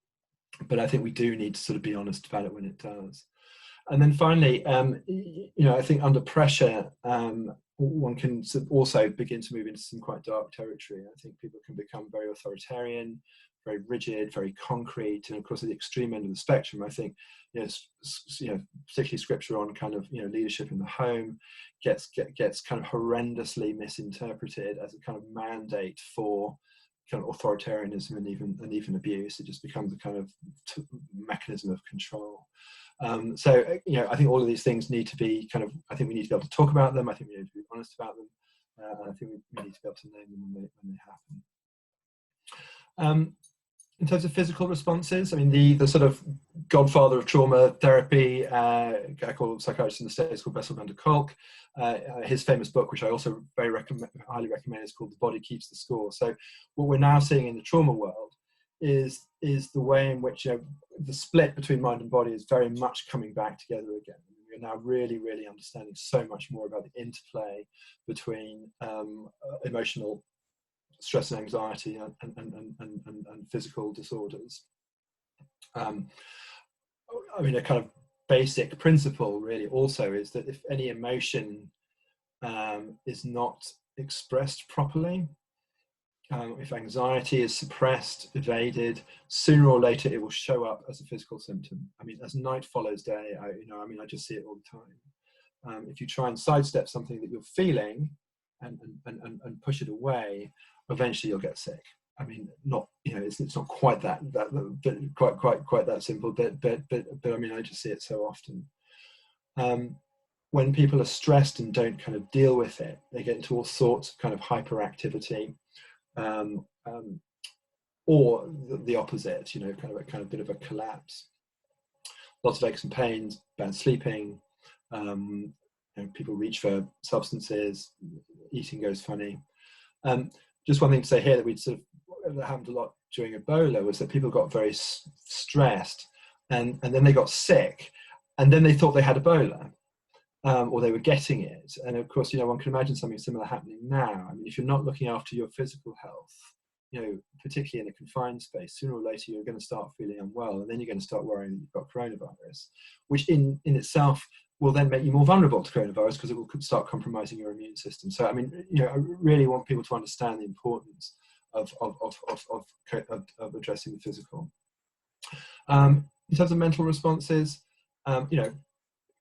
but I think we do need to sort of be honest about it when it does. And then finally, I think under pressure, one can also begin to move into some quite dark territory. I think people can become very authoritarian, very rigid, very concrete, and of course at the extreme end of the spectrum, I think, particularly scripture on kind of leadership in the home gets kind of horrendously misinterpreted as a kind of mandate for kind of authoritarianism and even abuse. It just becomes a kind of mechanism of control. So I think all of these things need to be I think we need to be able to talk about them. I think we need to be honest about them. And I think we need to be able to name them when they happen. In terms of physical responses, I mean, the sort of godfather of trauma therapy, a guy called psychiatrist in the States called Bessel van der Kolk, his famous book, which I also highly recommend, is called The Body Keeps the Score. So what we're now seeing in the trauma world is the way in which the split between mind and body is very much coming back together again. We're now really, really understanding so much more about the interplay between emotional stress and anxiety and physical disorders. I mean, a kind of basic principle really also is that if any emotion is not expressed properly, if anxiety is suppressed, evaded, sooner or later it will show up as a physical symptom. I mean, as night follows day, I just see it all the time. If you try and sidestep something that you're feeling and push it away, eventually you'll get sick. I mean, it's not quite that quite that simple, but I mean, I just see it so often. When people are stressed and don't kind of deal with it, they get into all sorts of kind of hyperactivity, or the opposite, kind of a bit of a collapse. Lots of aches and pains, bad sleeping. People reach for substances, eating goes funny. Just one thing to say here that happened a lot during Ebola was that people got very stressed and then they got sick, and then they thought they had Ebola, or they were getting it. And of course, one can imagine something similar happening now. I mean, if you're not looking after your physical health, particularly in a confined space, sooner or later you're going to start feeling unwell, and then you're going to start worrying that you've got coronavirus, which in itself will then make you more vulnerable to coronavirus because it will start compromising your immune system. So, I mean, I really want people to understand the importance of addressing the physical. In terms of mental responses,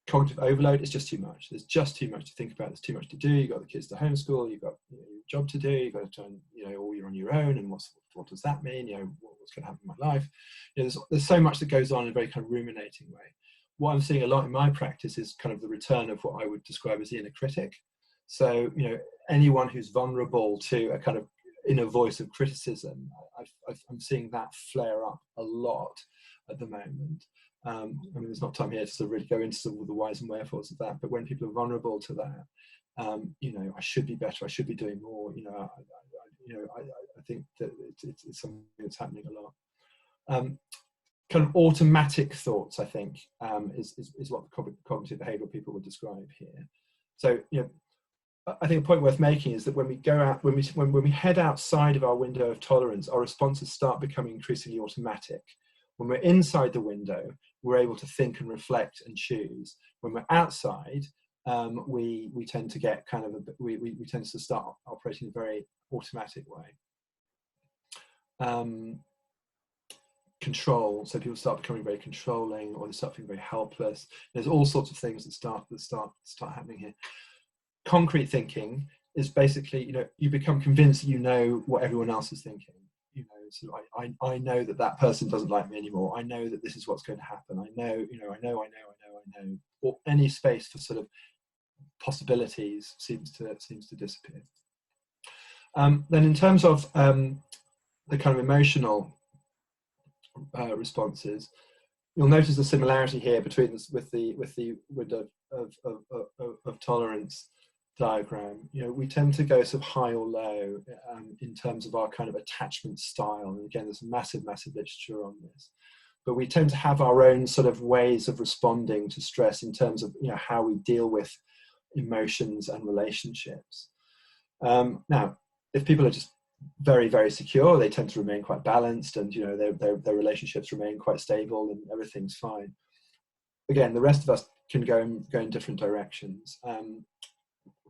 cognitive overload is just too much. There's just too much to think about. There's too much to do. You've got the kids to homeschool. You've got your job to do. You've got to turn, or you're on your own. And what does that mean? What's going to happen in my life? There's so much that goes on in a very kind of ruminating way. What I'm seeing a lot in my practice is kind of the return of what I would describe as the inner critic. So, anyone who's vulnerable to a kind of inner voice of criticism, I'm seeing that flare up a lot at the moment. I mean, there's not time here to sort of really go into some of the whys and wherefores of that, but when people are vulnerable to that, I should be better, I should be doing more, I think that it's something that's happening a lot. Kind of automatic thoughts, I think, is what the cognitive behavioural people would describe here. So, I think a point worth making is that when we go out, when we head outside of our window of tolerance, our responses start becoming increasingly automatic. When we're inside the window, we're able to think and reflect and choose. When we're outside, we tend to get kind of we tend to start operating in a very automatic way. Control, so people start becoming very controlling, or they start feeling very helpless. There's all sorts of things that start happening here. Concrete thinking is basically, you become convinced that you know what everyone else is thinking. So I know that person doesn't like me anymore. I know that this is what's going to happen. I know. Or any space for sort of possibilities seems to disappear. Then in terms of the kind of emotional responses, you'll notice the similarity here between this with the window of tolerance diagram. We tend to go sort of high or low in terms of our kind of attachment style. And again, there's massive literature on this. But we tend to have our own sort of ways of responding to stress in terms of how we deal with emotions and relationships. Now, if people are just very, very secure, they tend to remain quite balanced, and their relationships remain quite stable, and everything's fine. Again, the rest of us can go in different directions.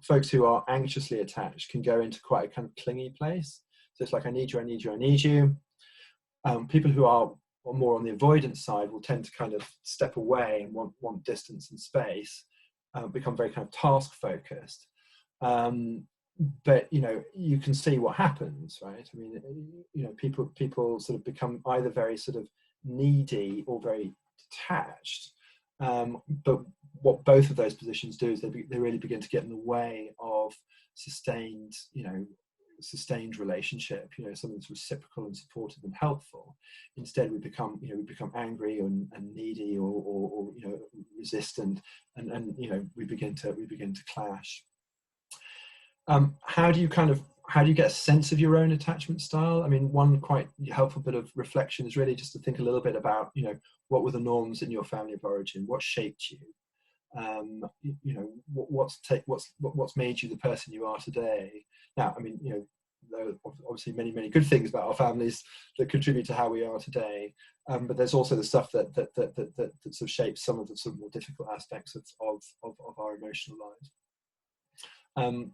Folks who are anxiously attached can go into quite a kind of clingy place. So it's like, I need you, I need you, I need you. People who are more on the avoidance side will tend to kind of step away and want distance and space, become very kind of task focused. But you can see what happens, right? I mean, people sort of become either very sort of needy or very detached. But what both of those positions do is they really begin to get in the way of sustained relationship, something that's reciprocal and supportive and helpful. Instead, we become angry and needy or resistant, and we begin to clash. How do you get a sense of your own attachment style? I mean, one quite helpful bit of reflection is really just to think a little bit about, what were the norms in your family of origin? What shaped you? What's made you the person you are today? Now, I mean, there are obviously many, many good things about our families that contribute to how we are today. But there's also the stuff that sort of shapes some of the sort of more difficult aspects of our emotional lives.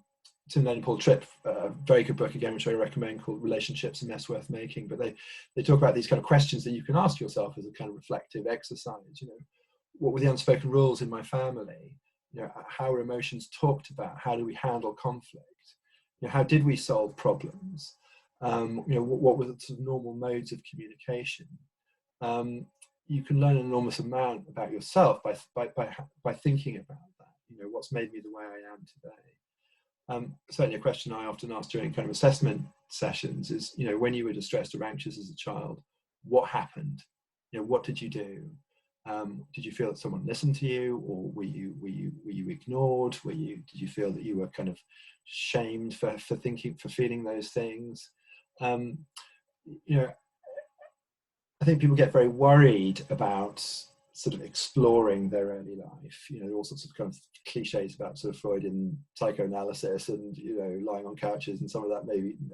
Tim and Paul Tripp, a very good book again, which I recommend, called Relationships: A Mess Worth Making. But they talk about these kind of questions that you can ask yourself as a kind of reflective exercise. What were the unspoken rules in my family? How were emotions talked about? How do we handle conflict? How did we solve problems? What were the sort of normal modes of communication? You can learn an enormous amount about yourself by thinking about that. What's made me the way I am today? Certainly a question I often ask during kind of assessment sessions is, when you were distressed or anxious as a child, what happened? What did you do? Did you feel that someone listened to you, or were you ignored? Did you feel that you were kind of shamed for feeling those things? I think people get very worried about sort of exploring their early life. All sorts of kind of cliches about sort of Freudian psychoanalysis and lying on couches, and some of that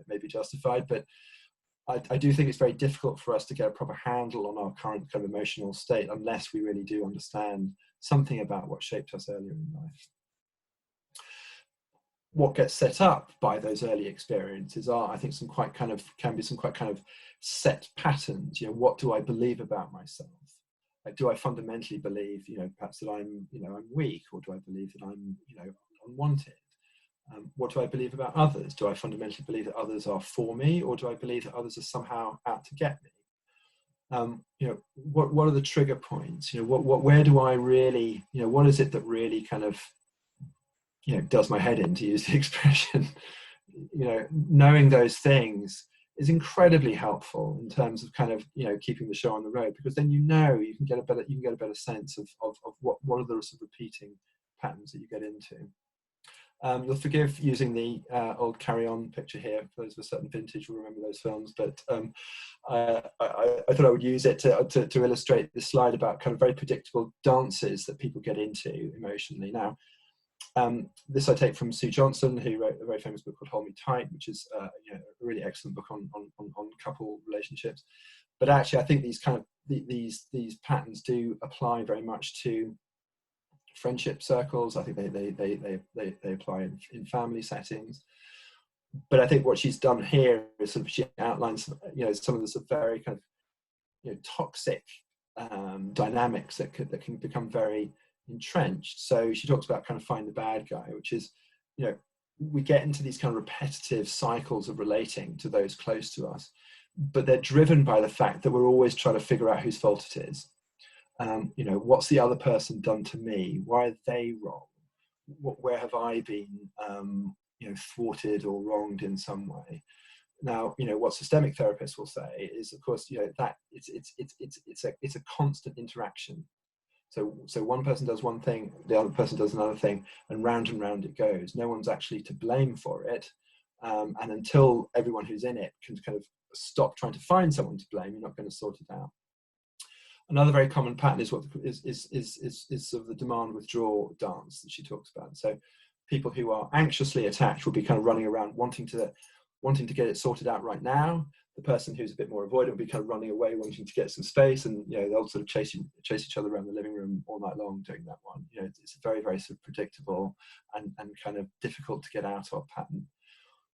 may be justified, but I do think it's very difficult for us to get a proper handle on our current kind of emotional state unless we really do understand something about what shaped us earlier in life. What gets set up by those early experiences are, I think, can be some quite kind of set patterns. What do I believe about myself? Like, do I fundamentally believe, perhaps that I'm weak, or do I believe that I'm, unwanted? What do I believe about others? Do I fundamentally believe that others are for me, or do I believe that others are somehow out to get me? What are the trigger points? Where do I really, what is it that really kind of, does my head in, to use the expression? Knowing those things is incredibly helpful in terms of kind of, keeping the show on the road, because then you can get a better sense of what are the sort of repeating patterns that you get into. You'll forgive using the old Carry On picture here. For those of a certain vintage will remember those films, but I thought I would use it to illustrate this slide about kind of very predictable dances that people get into emotionally. Now, this I take from Sue Johnson, who wrote a very famous book called Hold Me Tight, which is a really excellent book on couple relationships. But actually, I think these kind of these patterns do apply very much to friendship circles. I think they apply in family settings. But I think what she's done here is sort of she outlines some of the sort of very kind of toxic dynamics that can become very entrenched. So she talks about kind of find the bad guy, which is we get into these kind of repetitive cycles of relating to those close to us, but they're driven by the fact that we're always trying to figure out whose fault it is. What's the other person done to me? Why are they wrong? Where have I been thwarted or wronged in some way? Now, what systemic therapists will say is, of course, that it's a constant interaction. So one person does one thing, the other person does another thing, and round it goes. No one's actually to blame for it, and until everyone who's in it can kind of stop trying to find someone to blame, you're not going to sort it out. Another very common pattern is sort of the demand withdraw dance that she talks about. So people who are anxiously attached will be kind of running around wanting to get it sorted out right now. The person who's a bit more avoidant will be kind of running away, wanting to get some space, and they'll sort of chase each other around the living room all night long doing that one. It's a very, very sort of predictable and kind of difficult to get out of pattern.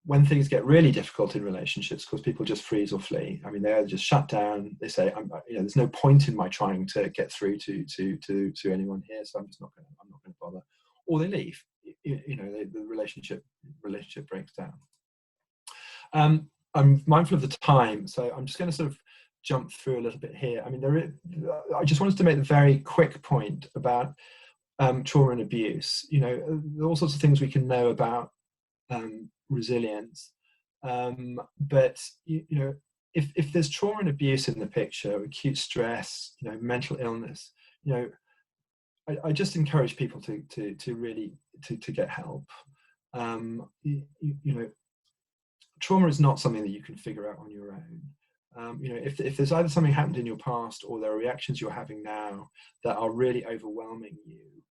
when things get really difficult in relationships, because people just freeze or flee. I mean, they either just shut down. They say, there's no point in my trying to get through to anyone here, so I'm not going to bother. Or they leave. The relationship breaks down. I'm mindful of the time, so I'm just going to sort of jump through a little bit here. I mean, I just wanted to make a very quick point about trauma and abuse. There are all sorts of things we can know about resilience, but if there's trauma and abuse in the picture, acute stress, mental illness, I just encourage people to really get help. Trauma is not something that you can figure out on your own. If there's either something happened in your past or there are reactions you're having now that are really overwhelming you,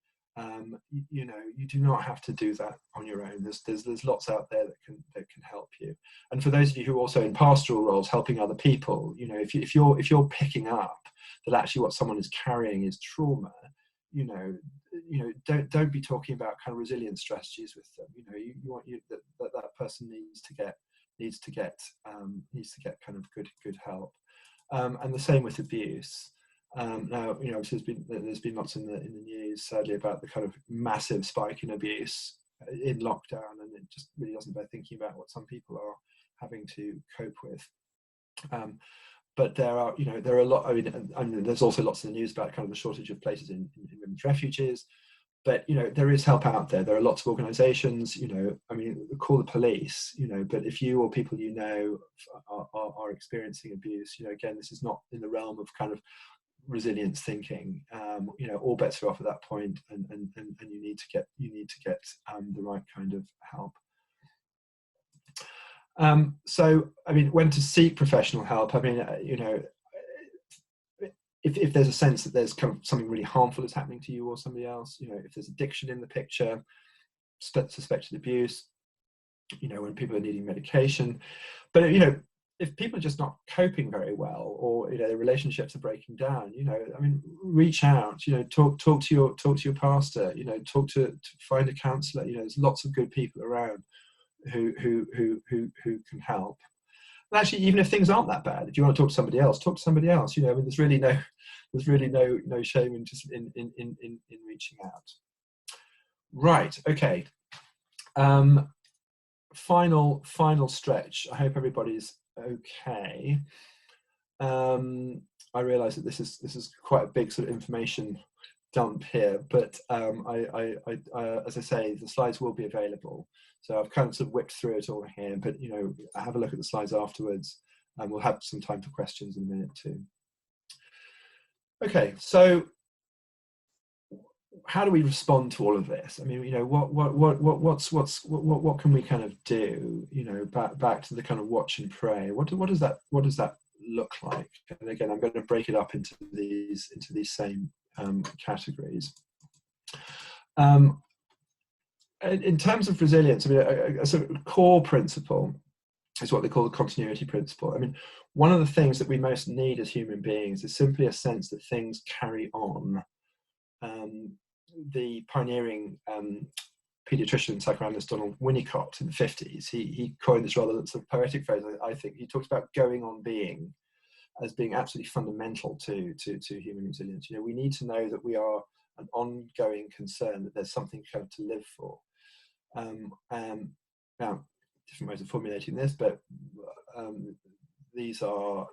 you do not have to do that on your own. There's lots out there that can help you. And for those of you who are also in pastoral roles, helping other people, if you're picking up that actually what someone is carrying is trauma, don't be talking about kind of resilience strategies with them. You want that person needs to get kind of good help, and the same with abuse. Now, obviously there's been lots in the news, sadly, about the kind of massive spike in abuse in lockdown, and it just really doesn't bear thinking about what some people are having to cope with. But there are a lot. I mean, there's also lots in the news about kind of the shortage of places in women's refuges. But there is help out there. There are lots of organisations. Call the police. But if you or people are experiencing abuse, again, this is not in the realm of kind of resilience thinking. All bets are off at that point, and you need to get the right kind of help. So, when to seek professional help? If there's a sense that there's kind of something really harmful that's happening to you or somebody else, if there's addiction in the picture, suspected abuse, when people are needing medication, but if people are just not coping very well, or their relationships are breaking down, reach out, talk to your pastor, find a counsellor. There's lots of good people around who can help. And actually, even if things aren't that bad, if you want to talk to somebody else, there's really no shame in just in reaching out. Right. Okay. Final stretch. I hope everybody's okay. I realise that this is quite a big sort of information dump here, but as I say, the slides will be available. So I've kind of sort of whipped through it all here, but have a look at the slides afterwards, and we'll have some time for questions in a minute too. Okay, so how do we respond to all of this? What can we kind of do? Back to the kind of watch and pray. What does that look like? And again, I'm going to break it up into these same categories. In terms of resilience, a sort of core principle is what they call the continuity principle. One of the things that we most need as human beings is simply a sense that things carry on. The pioneering pediatrician and psychoanalyst Donald Winnicott in the 50s, he coined this rather sort of poetic phrase. I think he talks about going on being as being absolutely fundamental to human resilience. We need to know that we are an ongoing concern, that there's something kind of to live for. Now, different ways of formulating this, but these are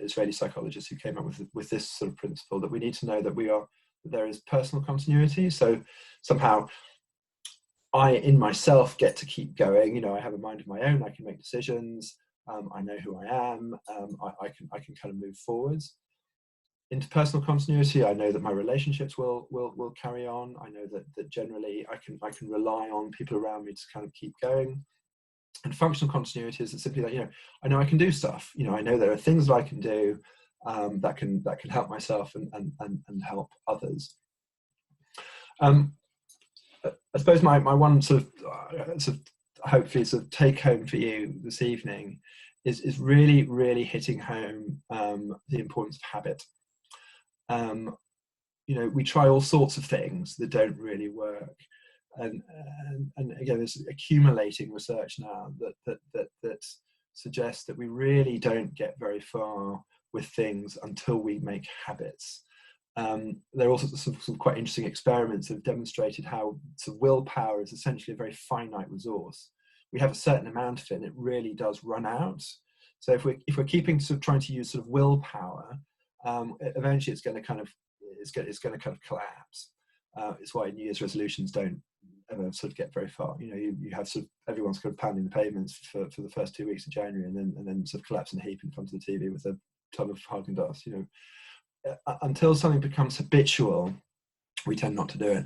Israeli psychologists who came up with this sort of principle, that we need to know that there is personal continuity. So somehow I in myself get to keep going. I have a mind of my own. I can make decisions. I know who I am. I can kind of move forwards. Interpersonal continuity, I know that my relationships will carry on. I know that generally I can rely on people around me to kind of keep going. And functional continuity is simply that I know I can do stuff. I know there are things that I can do that can help myself and help others. I suppose my one sort of hopefully sort of take home for you this evening is really hitting home the importance of habit. We try all sorts of things that don't really work. and again, there's accumulating research now that suggests that we really don't get very far with things until we make habits. There are also some quite interesting experiments that have demonstrated how willpower is essentially a very finite resource. We have a certain amount of it, and it really does run out. So if we're keeping trying to use willpower, eventually it's going to kind of collapse. It's why New Year's resolutions don't ever get very far. You have everyone's pounding the pavements for the first 2 weeks of January, and then collapse in a heap in front of the TV with a tub of Haagen-Dazs. Until something becomes habitual, we tend not to do it.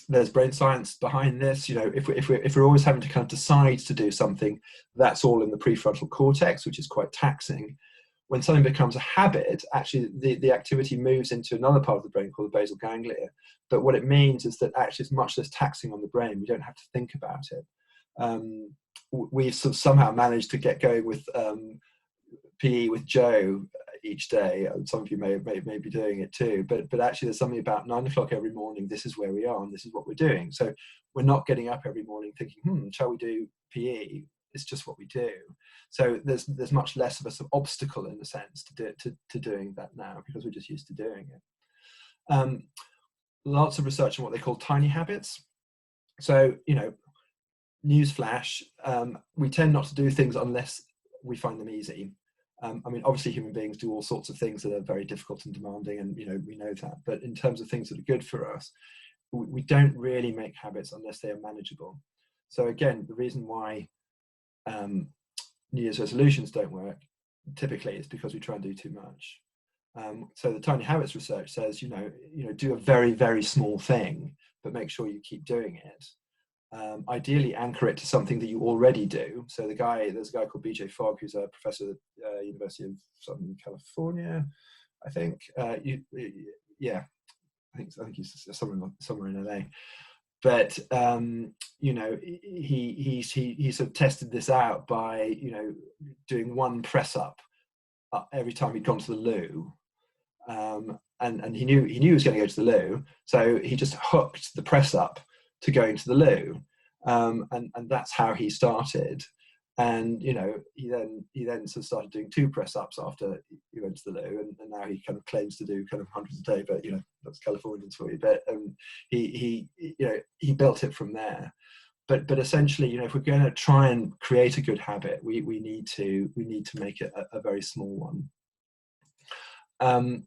There's brain science behind this. If we're always having to decide to do something, that's all in the prefrontal cortex, which is quite taxing. When something becomes a habit, actually the activity moves into another part of the brain called the basal ganglia. But what it means is that actually it's much less taxing on the brain. We don't have to think about it. We've somehow managed to get going with PE with Joe each day. Some of you may be doing it too, but actually there's something about 9 o'clock every morning. This is where we are and this is what we're doing. So we're not getting up every morning thinking, shall we do PE? It's just what we do. So there's much less of a obstacle in a sense to doing that now, because we're just used to doing it. Lots of research on what they call tiny habits. So newsflash, we tend not to do things unless we find them easy. Obviously human beings do all sorts of things that are very difficult and demanding, and we know that. But in terms of things that are good for us, we don't really make habits unless they are manageable. So again, the reason why New Year's resolutions don't work typically is because we try and do too much. So the tiny habits research says, do a very, very small thing, but make sure you keep doing it. Ideally anchor it to something that you already do. So there's a guy called BJ Fogg, who's a professor at the University of Southern California, I think. I think he's somewhere in LA. But he sort of tested this out by doing one press up every time he'd gone to the loo, and he knew he was going to go to the loo, so he just hooked the press up to going to the loo, and that's how he started. And he then sort of started doing 2 press ups after he went to the loo, and now he kind of claims to do hundreds a day, but that's Californians for you. But he built it from there. But essentially, if we're going to try and create a good habit, we need to make it a very small one. And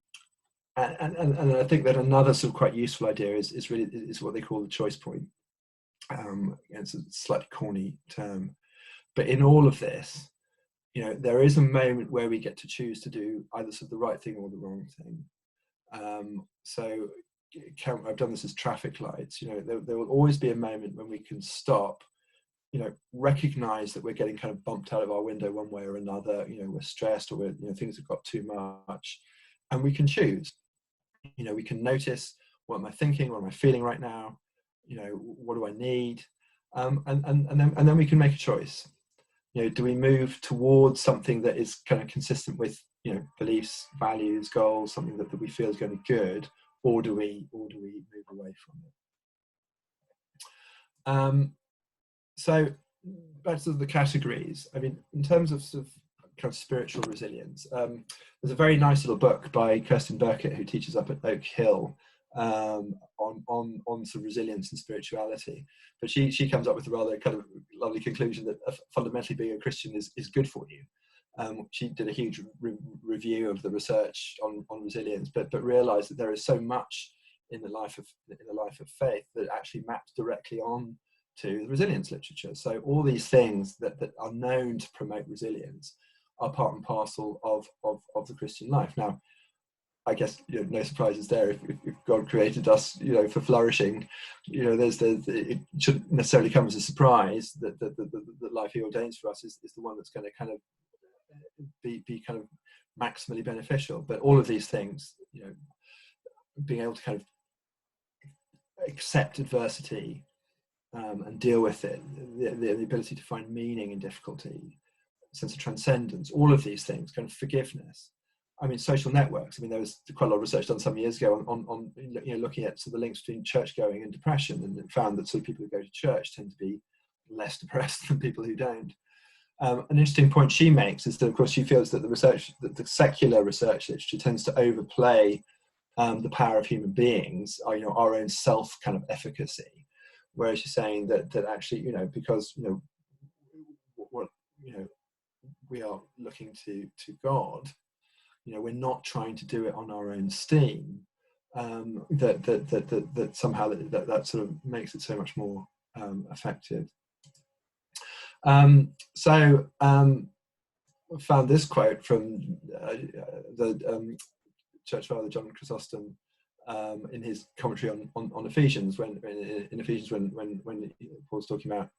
I think that another sort of quite useful idea is what they call the choice point. It's a slightly corny term, but in all of this, there is a moment where we get to choose to do either sort of the right thing or the wrong thing. So I've done this as traffic lights. There will always be a moment when we can stop, recognize that we're getting kind of bumped out of our window one way or another. We're stressed, or things have got too much, and we can choose. We can notice, what am I thinking? What am I feeling right now? What do I need? And then we can make a choice. Do we move towards something that is kind of consistent with beliefs, values, goals, something that we feel is going to be good, or do we move away from it? So back to the categories. In terms of sort of kind of spiritual resilience, there's a very nice little book by Kirsten Burkett, who teaches up at Oak Hill, on sort of resilience and spirituality. But she comes up with a rather kind of lovely conclusion that fundamentally being a Christian is good for you. She did a huge review of the research on resilience, but realized that there is so much in the life of faith that actually maps directly on to the resilience literature. So all these things that are known to promote resilience are part and parcel of the Christian life. Now, I guess no surprises there. If God created us, for flourishing, it shouldn't necessarily come as a surprise that the life He ordains for us is the one that's going to kind of be kind of maximally beneficial. But all of these things, being able to kind of accept adversity and deal with it, the ability to find meaning in difficulty, sense of transcendence, all of these things, kind of forgiveness, I mean, social networks. I mean, there was quite a lot of research done some years ago on looking at sort of the links between church going and depression, and it found that sort of people who go to church tend to be less depressed than people who don't. An interesting point she makes is that, of course, she feels that the secular research literature tends to overplay the power of human beings, our own self kind of efficacy, whereas she's saying that actually, because what we are looking to God, we're not trying to do it on our own steam. That somehow that sort of makes it so much more effective. So I found this quote from the Church Father John Chrysostom in his commentary on Ephesians, when Paul's talking about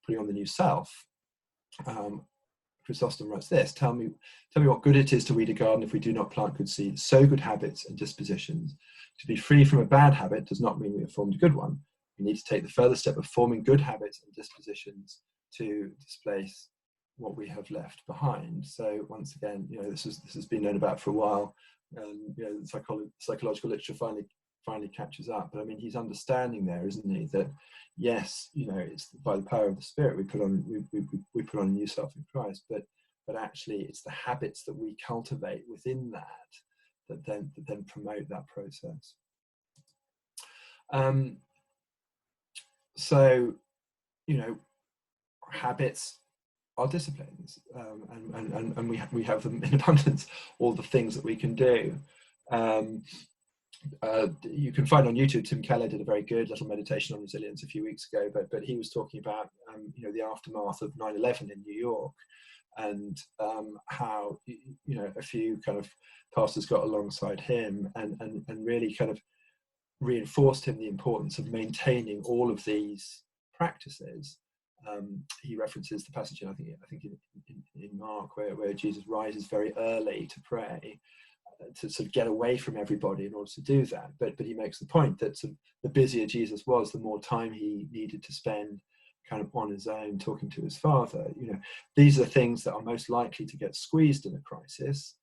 putting on the new self. Chrysostom writes this: tell me what good it is to weed a garden if we do not plant good seeds, sow good habits and dispositions. To be free from a bad habit does not mean we have formed a good one. We need to take the further step of forming good habits and dispositions to displace what we have left behind. So once again, this has been known about for a while, and the psychological literature finally catches up. But I mean, he's understanding there, isn't he, that yes, it's by the power of the Spirit we put on a new self in Christ, but actually it's the habits that we cultivate within that then promote that process. So habits are disciplines, and we have them in abundance, all the things that we can do. You can find on YouTube, Tim Keller did a very good little meditation on resilience a few weeks ago, but he was talking about the aftermath of 9/11 in New York, and how a few kind of pastors got alongside him and really kind of reinforced him the importance of maintaining all of these practices. He references the passage I think in Mark where Jesus rises very early to pray, to sort of get away from everybody in order to do that. But he makes the point that sort of the busier Jesus was, the more time he needed to spend kind of on his own talking to his Father. These are things that are most likely to get squeezed in a crisis.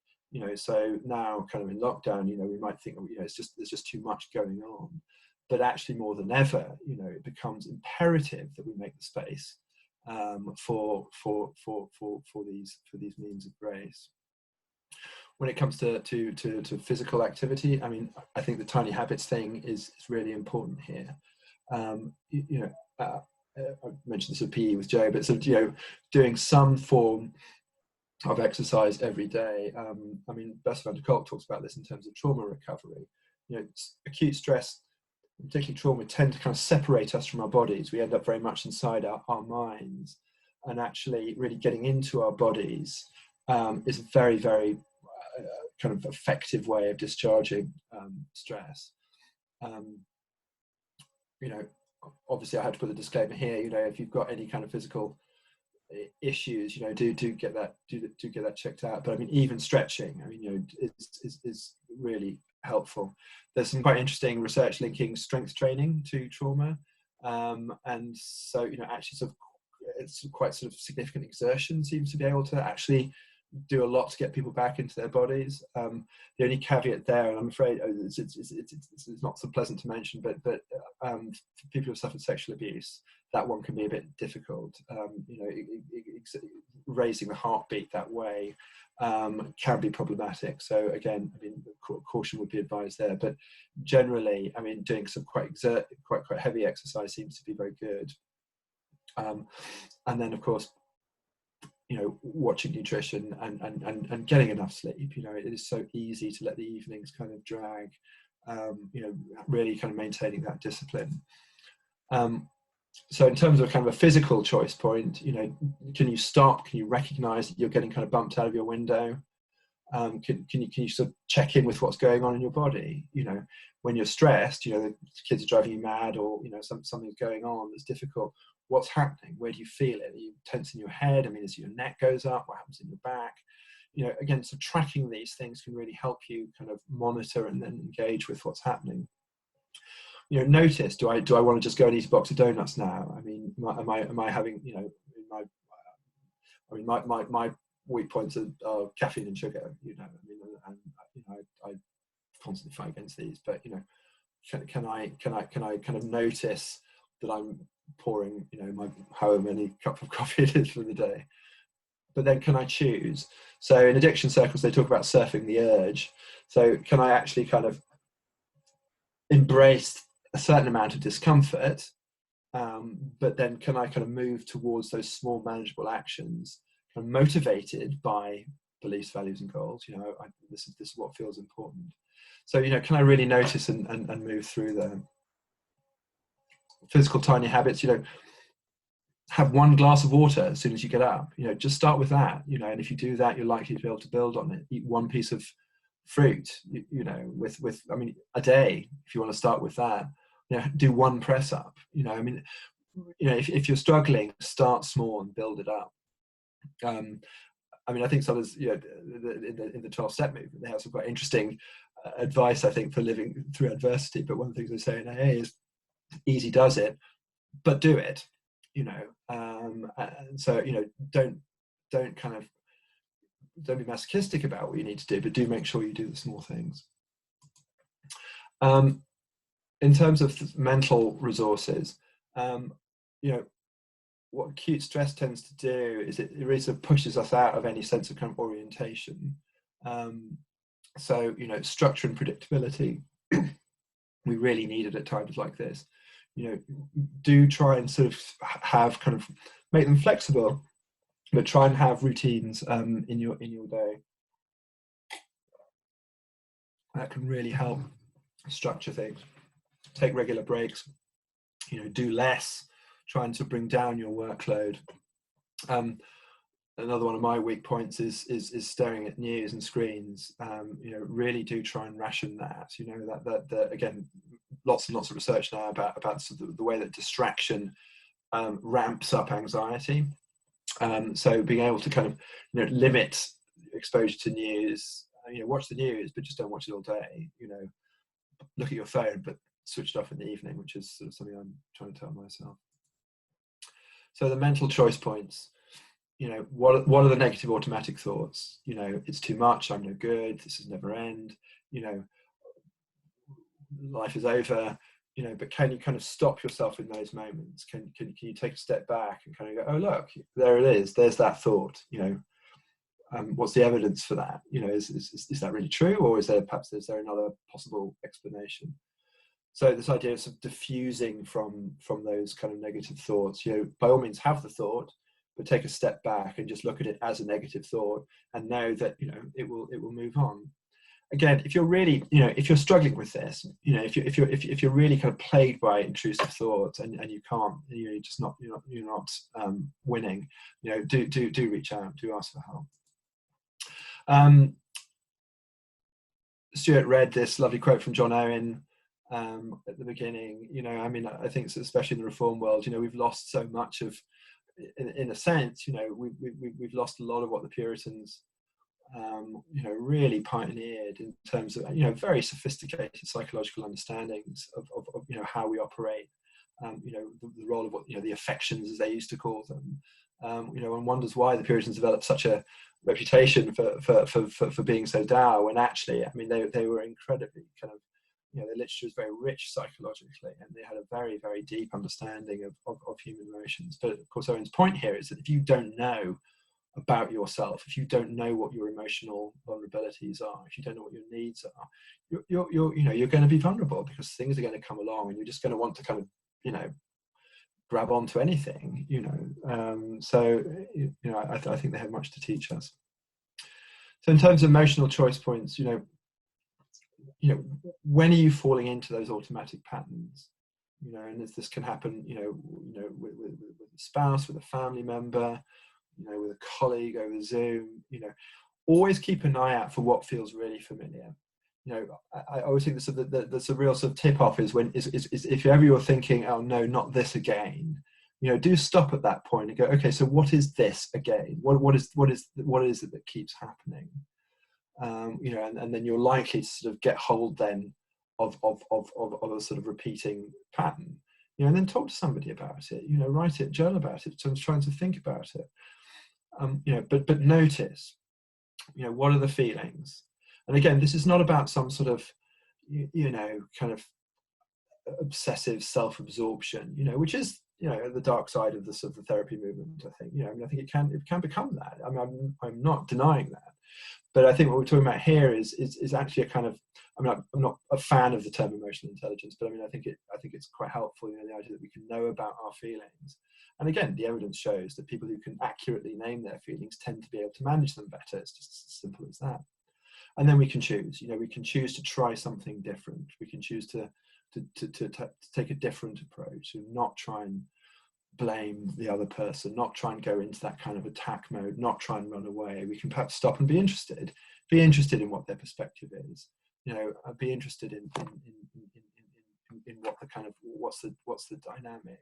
So now kind of in lockdown, we might think, there's just too much going on. But actually, more than ever, it becomes imperative that we make the space for these means of grace. When it comes to physical activity, I mean, I think the tiny habits thing is really important here. I mentioned this with PE with Joe, but sort of, doing some form of exercise every day. I mean, Bessel van der Kolk talks about this in terms of trauma recovery. Acute stress, particularly trauma, tend to kind of separate us from our bodies. We end up very much inside our minds, and actually really getting into our bodies is a very, very kind of effective way of discharging stress. Obviously I had to put a disclaimer here, if you've got any kind of physical issues, do get that checked out. But I mean, even stretching, is really helpful. There's some quite interesting research linking strength training to trauma, and so actually sort of it's quite sort of significant exertion seems to be able to actually do a lot to get people back into their bodies. The only caveat there, and I'm afraid it's not so pleasant to mention, but for people who have suffered sexual abuse, that one can be a bit difficult. Raising the heartbeat that way can be problematic. So again, I mean, caution would be advised there. But generally, I mean, doing some quite heavy exercise seems to be very good. And then, of course, watching nutrition and getting enough sleep. It is so easy to let the evenings kind of drag. Really kind of maintaining that discipline. So in terms of kind of a physical choice point, can you stop? Can you recognize that you're getting kind of bumped out of your window? Can you sort of check in with what's going on in your body? When you're stressed, the kids are driving you mad, or something's going on that's difficult. What's happening? Where do you feel it? Are you tense in your head? I mean, as your neck goes up, what happens in your back? Again, so tracking these things can really help you kind of monitor and then engage with what's happening. Notice, do I want to just go and eat a box of donuts now? I mean, am I having, my weak points are caffeine and sugar. You know, I mean, and you know, I constantly fight against these, but you know, can I kind of notice that I'm pouring, you know, my however many cups of coffee it is for the day, but then can I choose? So in addiction circles, they talk about surfing the urge. So can I actually kind of embrace a certain amount of discomfort, but then can I kind of move towards those small manageable actions, kind of motivated by beliefs, values, and goals? You know, this is what feels important. So, you know, can I really notice and move through the physical tiny habits? You know, have one glass of water as soon as you get up. You know, just start with that. You know, and if you do that, you're likely to be able to build on it. Eat one piece of fruit. You know, with I mean, a day, if you want to start with that. You know, do one press up. You know, I mean, you know, if you're struggling, start small and build it up. I mean, I think some of, you know, in the 12-step movement, they have some quite interesting advice, I think, for living through adversity. But one of the things they say in AA is, easy does it, but do it. You know, and so, you know, don't be masochistic about what you need to do, but do make sure you do the small things. In terms of mental resources, you know, what acute stress tends to do is it really sort of pushes us out of any sense of kind of orientation. So, you know, structure and predictability, we really need it at times like this. You know, do try and sort of have kind of, make them flexible, but try and have routines in your day. That can really help structure things. Take regular breaks, you know, do less, trying to bring down your workload. Another one of my weak points is staring at news and screens. You know, really do try and ration that. You know, that again, lots and lots of research now about sort of the way that distraction ramps up anxiety. So being able to kind of, you know, limit exposure to news. You know, watch the news, but just don't watch it all day. You know, look at your phone, but switch it off in the evening, which is sort of something I'm trying to tell myself. So the mental choice points, you know, what are the negative automatic thoughts? You know, it's too much, I'm no good, this is never end, you know, life is over, you know, but can you kind of stop yourself in those moments? Can you take a step back and kind of go, oh, look, there it is, there's that thought, you know, what's the evidence for that? You know, is that really true, or is there another possible explanation? So this idea of sort of diffusing from those kind of negative thoughts, you know, by all means have the thought, but take a step back and just look at it as a negative thought and know that, you know, it will move on. Again, if you're really, you know, if you're struggling with this, you know, if you're really kind of plagued by intrusive thoughts and you can't, you know, you're not winning, you know, do reach out, do ask for help. Stuart read this lovely quote from John Owen at the beginning. You know, I mean, I think especially in the reform world, you know, we've lost so much of, in a sense, you know, we've lost a lot of what the Puritans, you know, really pioneered in terms of, you know, very sophisticated psychological understandings of you know, how we operate, you know, the role of what, you know, the affections, as they used to call them, you know, and wonders why the Puritans developed such a reputation for being so dour, when actually, I mean, they were incredibly kind of, you know, their literature is very rich psychologically, and they had a very, very deep understanding of human emotions. But of course, Owen's point here is that if you don't know about yourself, if you don't know what your emotional vulnerabilities are, if you don't know what your needs are, you're going to be vulnerable, because things are going to come along and you're just going to want to kind of, you know, grab onto anything, you know. So, you know, I think they have much to teach us. So in terms of emotional choice points, you know, when are you falling into those automatic patterns? You know, and this can happen, you know, with a spouse, with a family member, you know, with a colleague over Zoom. You know, always keep an eye out for what feels really familiar. You know, I always think that's a real sort of tip off is if ever you're thinking, oh no, not this again. You know, do stop at that point and go, okay, so what is this again? What is it that keeps happening? You know, and then you're likely to sort of get hold then of a sort of repeating pattern. You know, and then talk to somebody about it. You know, write it, journal about it, trying to think about it. But notice, what are the feelings? And again, this is not about some sort of, kind of obsessive self-absorption, which is, the dark side of the sort of the therapy movement. I think, I think it can become that. I mean, I'm not denying that, but I think what we're talking about here is actually a kind of, I'm not a fan of the term emotional intelligence, but I think it's quite helpful, the idea that we can know about our feelings. And again, the evidence shows that people who can accurately name their feelings tend to be able to manage them better. It's just as simple as that. And then we can choose, we can choose to try something different. We can choose to take a different approach, and not try and blame the other person, not try and go into that kind of attack mode, not try and run away. We can perhaps stop and be interested in what their perspective is, be interested in what the kind of, what's the dynamic,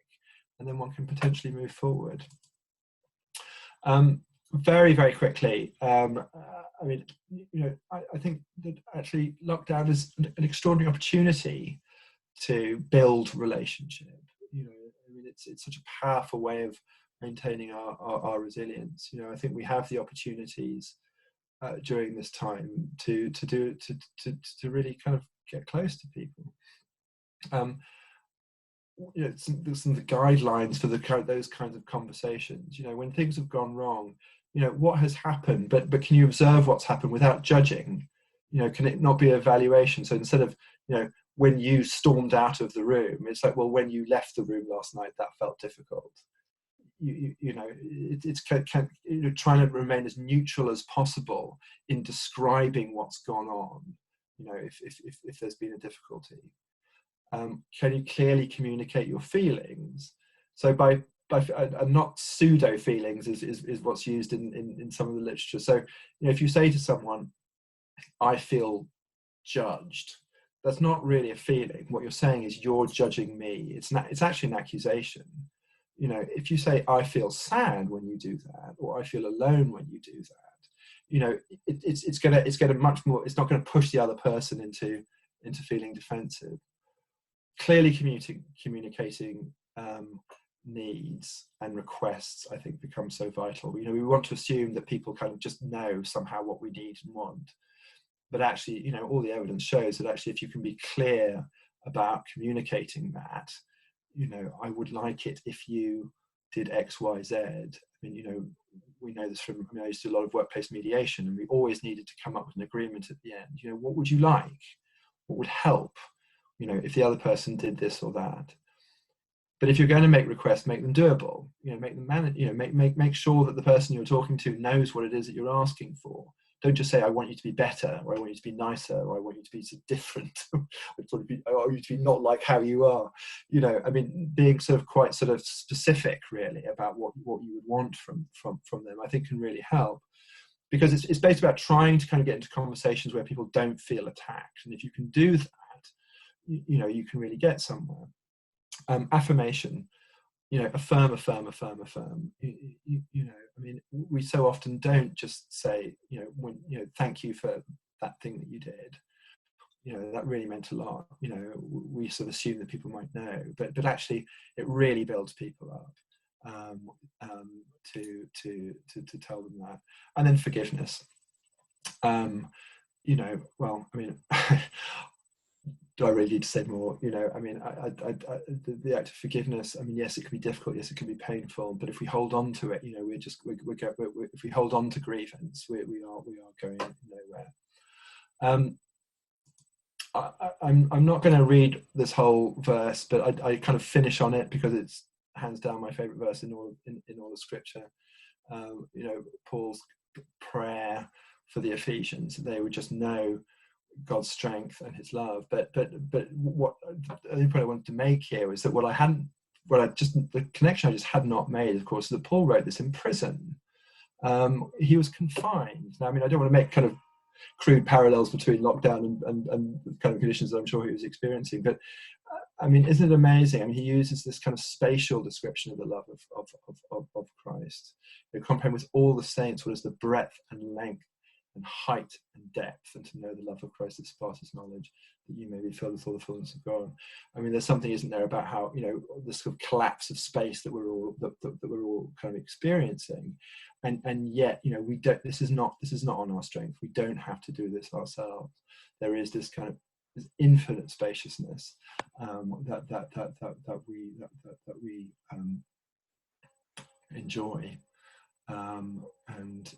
and then one can potentially move forward. Very, very quickly, I think that actually lockdown is an extraordinary opportunity to build relationship. It's such a powerful way of maintaining our resilience. I think we have the opportunities during this time to really kind of get close to people. Some of the guidelines for those kinds of conversations. When things have gone wrong, what has happened, but can you observe what's happened without judging? Can it not be an evaluation? So instead of, when you stormed out of the room, it's like, well, when you left the room last night, that felt difficult. It's trying to remain as neutral as possible in describing what's gone on. If there's been a difficulty, can you clearly communicate your feelings? So by not pseudo feelings is what's used in some of the literature. So if you say to someone, I feel judged, that's not really a feeling. What you're saying is, you're judging me. It's actually an accusation. If you say, I feel sad when you do that, or I feel alone when you do that, it's going to much more, it's not going to push the other person into feeling defensive. Clearly communicating needs and requests, I think, become so vital. We want to assume that people kind of just know somehow what we need and want. But actually, all the evidence shows that actually, if you can be clear about communicating that, I would like it if you did X, Y, Z. We know this from, I used to do a lot of workplace mediation, and we always needed to come up with an agreement at the end. What would you like? What would help? If the other person did this or that. But if you're going to make requests, make them doable. Make them manage. Make sure that the person you're talking to knows what it is that you're asking for. Don't just say, I want you to be better, or I want you to be nicer, or I want you to be so different. I want you to be not like how you are. Being sort of quite sort of specific, really, about what you would want from them, I think can really help. Because it's based about trying to kind of get into conversations where people don't feel attacked. And if you can do that, you can really get somewhere. Affirmation, affirm. We so often don't just say, thank you for that thing that you did. That really meant a lot. We sort of assume that people might know, but actually it really builds people up to tell them that. And then forgiveness. Do I really need to say more? The act of forgiveness, yes, it can be difficult, yes, it can be painful, but if we hold on to it, if we hold on to grievance, we are going nowhere. I'm not going to read this whole verse, but I kind of finish on it because it's hands down my favorite verse in all the scripture. Paul's prayer for the Ephesians, they would just know God's strength and his love. But what the only point I wanted to make here is that the connection I just had not made, of course, is that Paul wrote this in prison. He was confined. Now, I don't want to make kind of crude parallels between lockdown and the kind of conditions that I'm sure he was experiencing, but isn't it amazing? He uses this kind of spatial description of the love of Christ. Comparing with all the saints, what is the breadth and length and height and depth, and to know the love of Christ that surpasses knowledge, that you may be filled with all the fullness of God. I mean, there's something, isn't there, about how, you know, this sort of collapse of space that we're all kind of experiencing, and yet, you know, we don't. This is not on our strength. We don't have to do this ourselves. There is this kind of this infinite spaciousness that we enjoy. And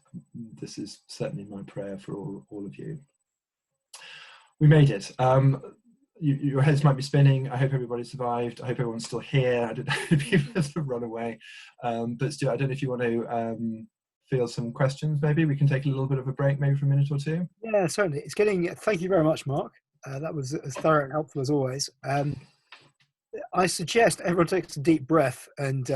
this is certainly my prayer for all of you. We made it. Your heads might be spinning. I hope everybody survived. I hope everyone's still here. I don't know if people have run away. But Stuart, I don't know if you want to field some questions. Maybe we can take a little bit of a break, maybe for a minute or two. Yeah, certainly. Thank you very much, Mark. That was as thorough and helpful as always. I suggest everyone takes a deep breath and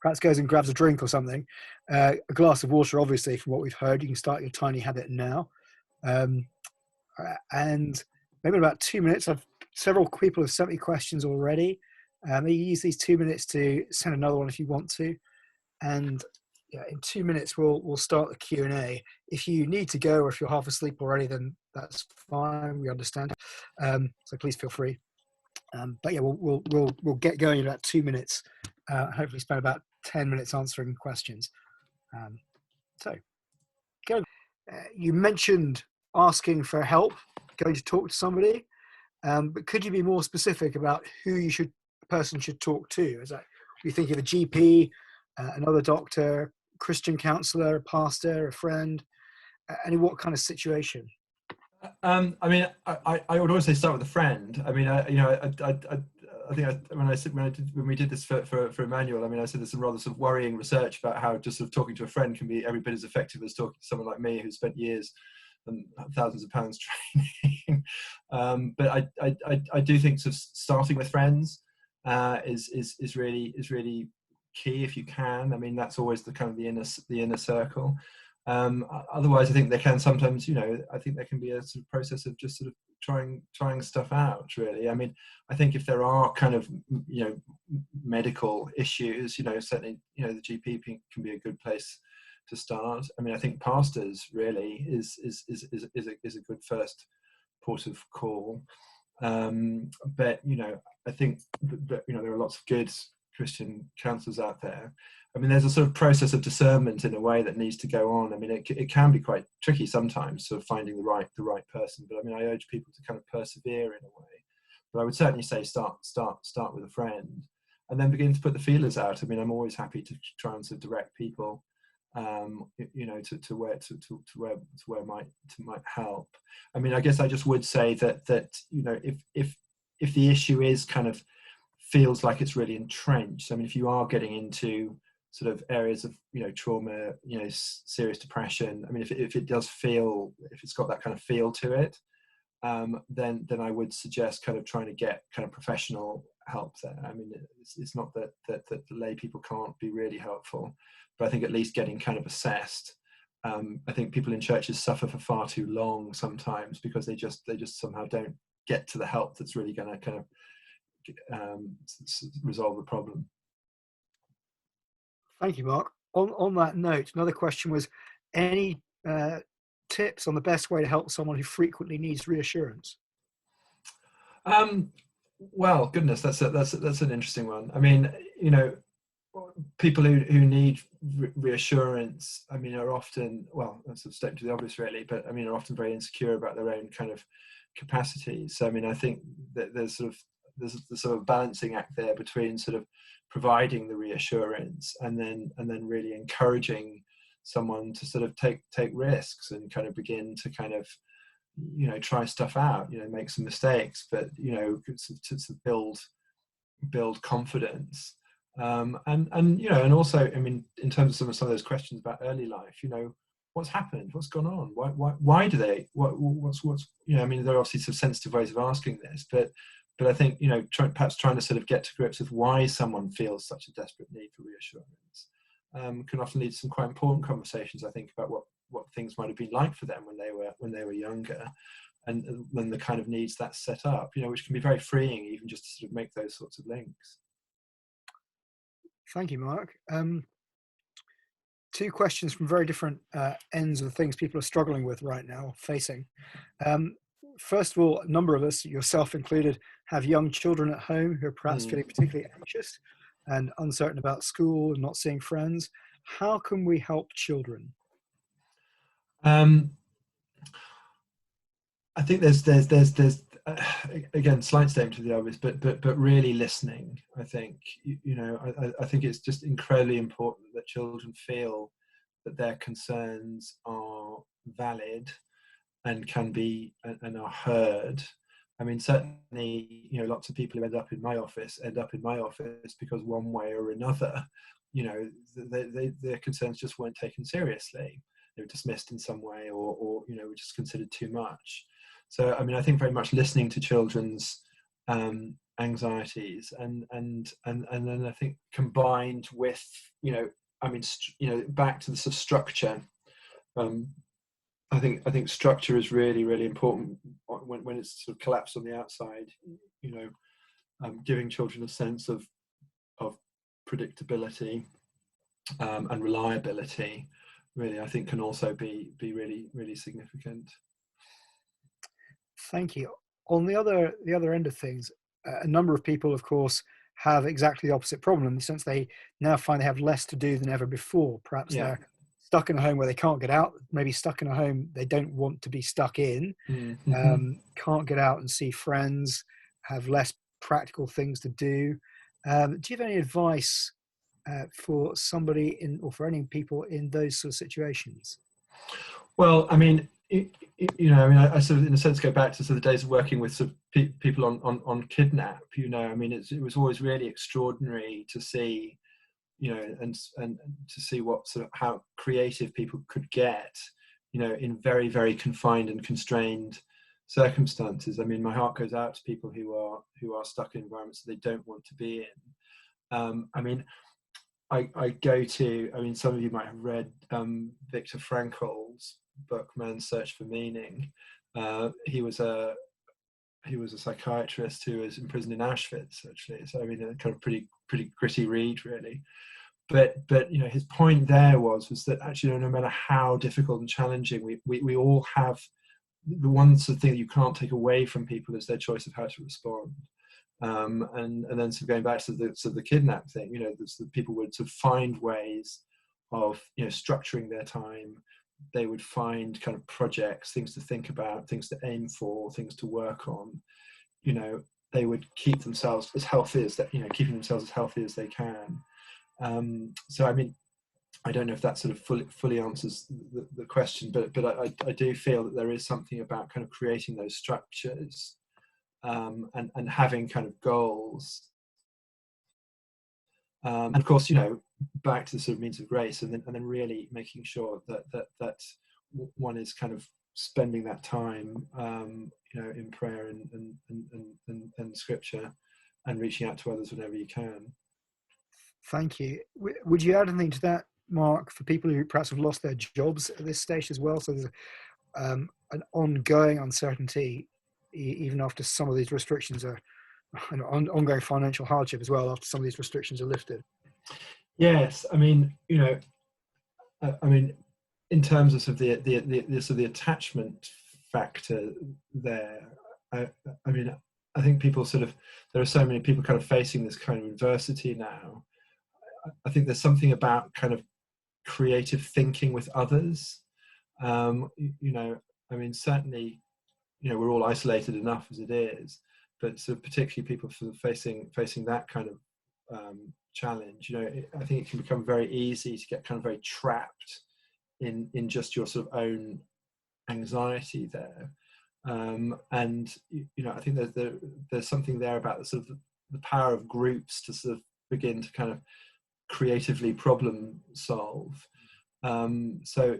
perhaps goes and grabs a drink or something. A glass of water, obviously, from what we've heard. You can start your tiny habit now. And maybe in about 2 minutes, several people have sent me questions already. Maybe use these 2 minutes to send another one if you want to. And yeah, in 2 minutes, we'll start the Q&A. If you need to go or if you're half asleep already, then that's fine. We understand. So please feel free. But yeah, we'll get going in about 2 minutes. Hopefully spend about 10 minutes answering questions. So go. You mentioned asking for help, going to talk to somebody, but could you be more specific about who a person should talk to? Is that, you think of a GP, another doctor, Christian counsellor, a pastor, a friend, and in what kind of situation? I mean, I would always say start with a friend. I mean, I think when we did this for Immanuel, I mean, I said there's some rather sort of worrying research about how just sort of talking to a friend can be every bit as effective as talking to someone like me who spent years and thousands of pounds training. But I do think sort of starting with friends is really key if you can. I mean, that's always the kind of the inner circle. Otherwise, I think there can sometimes, you know, I think there can be a sort of process of just sort of trying stuff out, really. I mean, I think if there are kind of, you know, medical issues, you know, certainly, you know, the GP can be a good place to start. I mean, I think pastors really is a good first port of call. But, you know, I think that, you know, there are lots of good Christian counsellors out there. I mean, there's a sort of process of discernment in a way that needs to go on. I mean, it can be quite tricky sometimes, sort of finding the right person. But I mean, I urge people to kind of persevere in a way. But I would certainly say start with a friend, and then begin to put the feelers out. I mean, I'm always happy to try and sort of direct people, you know, to where might help. I mean, I guess I just would say that you know, if the issue is kind of feels like it's really entrenched. I mean, if you are getting into sort of areas of, you know, trauma, you know, serious depression, I mean, if it does feel, if it's got that kind of feel to it, then I would suggest kind of trying to get kind of professional help there. I mean, it's not that the lay people can't be really helpful, but I think at least getting kind of assessed. I think people in churches suffer for far too long sometimes because they just somehow don't get to the help that's really going to kind of resolve the problem. Thank you, Mark. On that note, another question was, any tips on the best way to help someone who frequently needs reassurance? Well, goodness, that's an interesting one. I mean, you know, people who need reassurance, I mean, are often, well, that's a step to the obvious really, but I mean, are often very insecure about their own kind of capacities. So I mean, I think that there's the sort of balancing act there between sort of providing the reassurance and then really encouraging someone to sort of take risks and kind of begin to kind of, you know, try stuff out, you know, make some mistakes, but, you know, to build confidence. And you know, and also, I mean, in terms of some of those questions about early life, you know, what's happened, what's gone on, why do they, what's you know, I mean, there are obviously some sensitive ways of asking this, but I think, you know, perhaps trying to sort of get to grips with why someone feels such a desperate need for reassurance can often lead to some quite important conversations, I think, about what things might have been like for them when they were younger, and when the kind of needs that's set up, you know, which can be very freeing, even just to sort of make those sorts of links. Thank you, Mark. two questions from very different ends of the things people are struggling with right now, facing. Um, First of all, a number of us, yourself included, have young children at home who are perhaps feeling particularly anxious and uncertain about school and not seeing friends. How can we help children? I think there's again, slight statement to the obvious, but really listening. I think I think it's just incredibly important that children feel that their concerns are valid and can be and are heard. I mean, certainly, lots of people who end up in my office because one way or another, their concerns just weren't taken seriously. They were dismissed in some way, or were just considered too much. So, I mean, I think very much listening to children's anxieties, and then I think combined with, back to the sort of structure. I think structure is really, really important when it's sort of collapsed on the outside. Giving children a sense of predictability and reliability, really, I think can also be really, really significant. Thank you. On the other end of things, a number of people, of course, have exactly the opposite problem in the sense they now find they have less to do than ever before. Perhaps they're stuck in a home where they can't get out, maybe stuck in a home they don't want to be stuck in, can't get out and see friends, have less practical things to do. Do you have any advice for somebody or for any people in those sort of situations? Well, I mean, I sort of, in a sense, go back to sort of the days of working with sort of people on Kidnap. I mean, it was always really extraordinary to see, and to see what sort of how creative people could get, in very, very confined and constrained circumstances. I mean, my heart goes out to people who are stuck in environments that they don't want to be in. I mean, some of you might have read Viktor Frankl's book Man's Search for Meaning. He was a psychiatrist who was imprisoned in Auschwitz, actually. So I mean, a kind of pretty gritty read, really. But his point there was that actually, no matter how difficult and challenging, we all have the one sort of thing that you can't take away from people is their choice of how to respond. And then sort of going back to the Kidnap thing, the people would sort of find ways of structuring their time. They would find kind of projects, things to think about, things to aim for, things to work on. They would keep themselves as healthy as keeping themselves as healthy as they can. So I mean, I don't know if that sort of fully answers the question, but I do feel that there is something about kind of creating those structures. And having kind of goals, and of course, back to the sort of means of grace, and then really making sure that one is kind of spending that time, in prayer and scripture, and reaching out to others whenever you can. Thank you. Would you add anything to that, Mark, for people who perhaps have lost their jobs at this stage as well? So there's an ongoing uncertainty even after some of these restrictions are ongoing financial hardship as well after some of these restrictions are lifted. Yes, I mean, in terms of sort of the attachment factor there, I mean, I think people there are so many people kind of facing this kind of adversity now. I think there's something about kind of creative thinking with others. I mean, certainly, we're all isolated enough as it is, but sort of particularly people sort of facing that kind of challenge, I think it can become very easy to get kind of very trapped in just your sort of own anxiety there. And I think there's something there about the sort of the power of groups to sort of begin to kind of creatively problem solve. So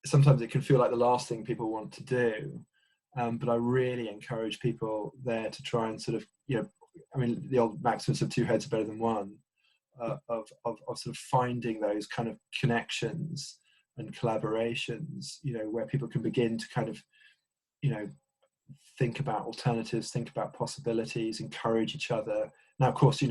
sometimes it can feel like the last thing people want to do. But I really encourage people there to try and sort of, I mean, the old maxims of two heads are better than one, of sort of finding those kind of connections and collaborations, where people can begin to kind of, think about alternatives, think about possibilities, encourage each other. Now, of course,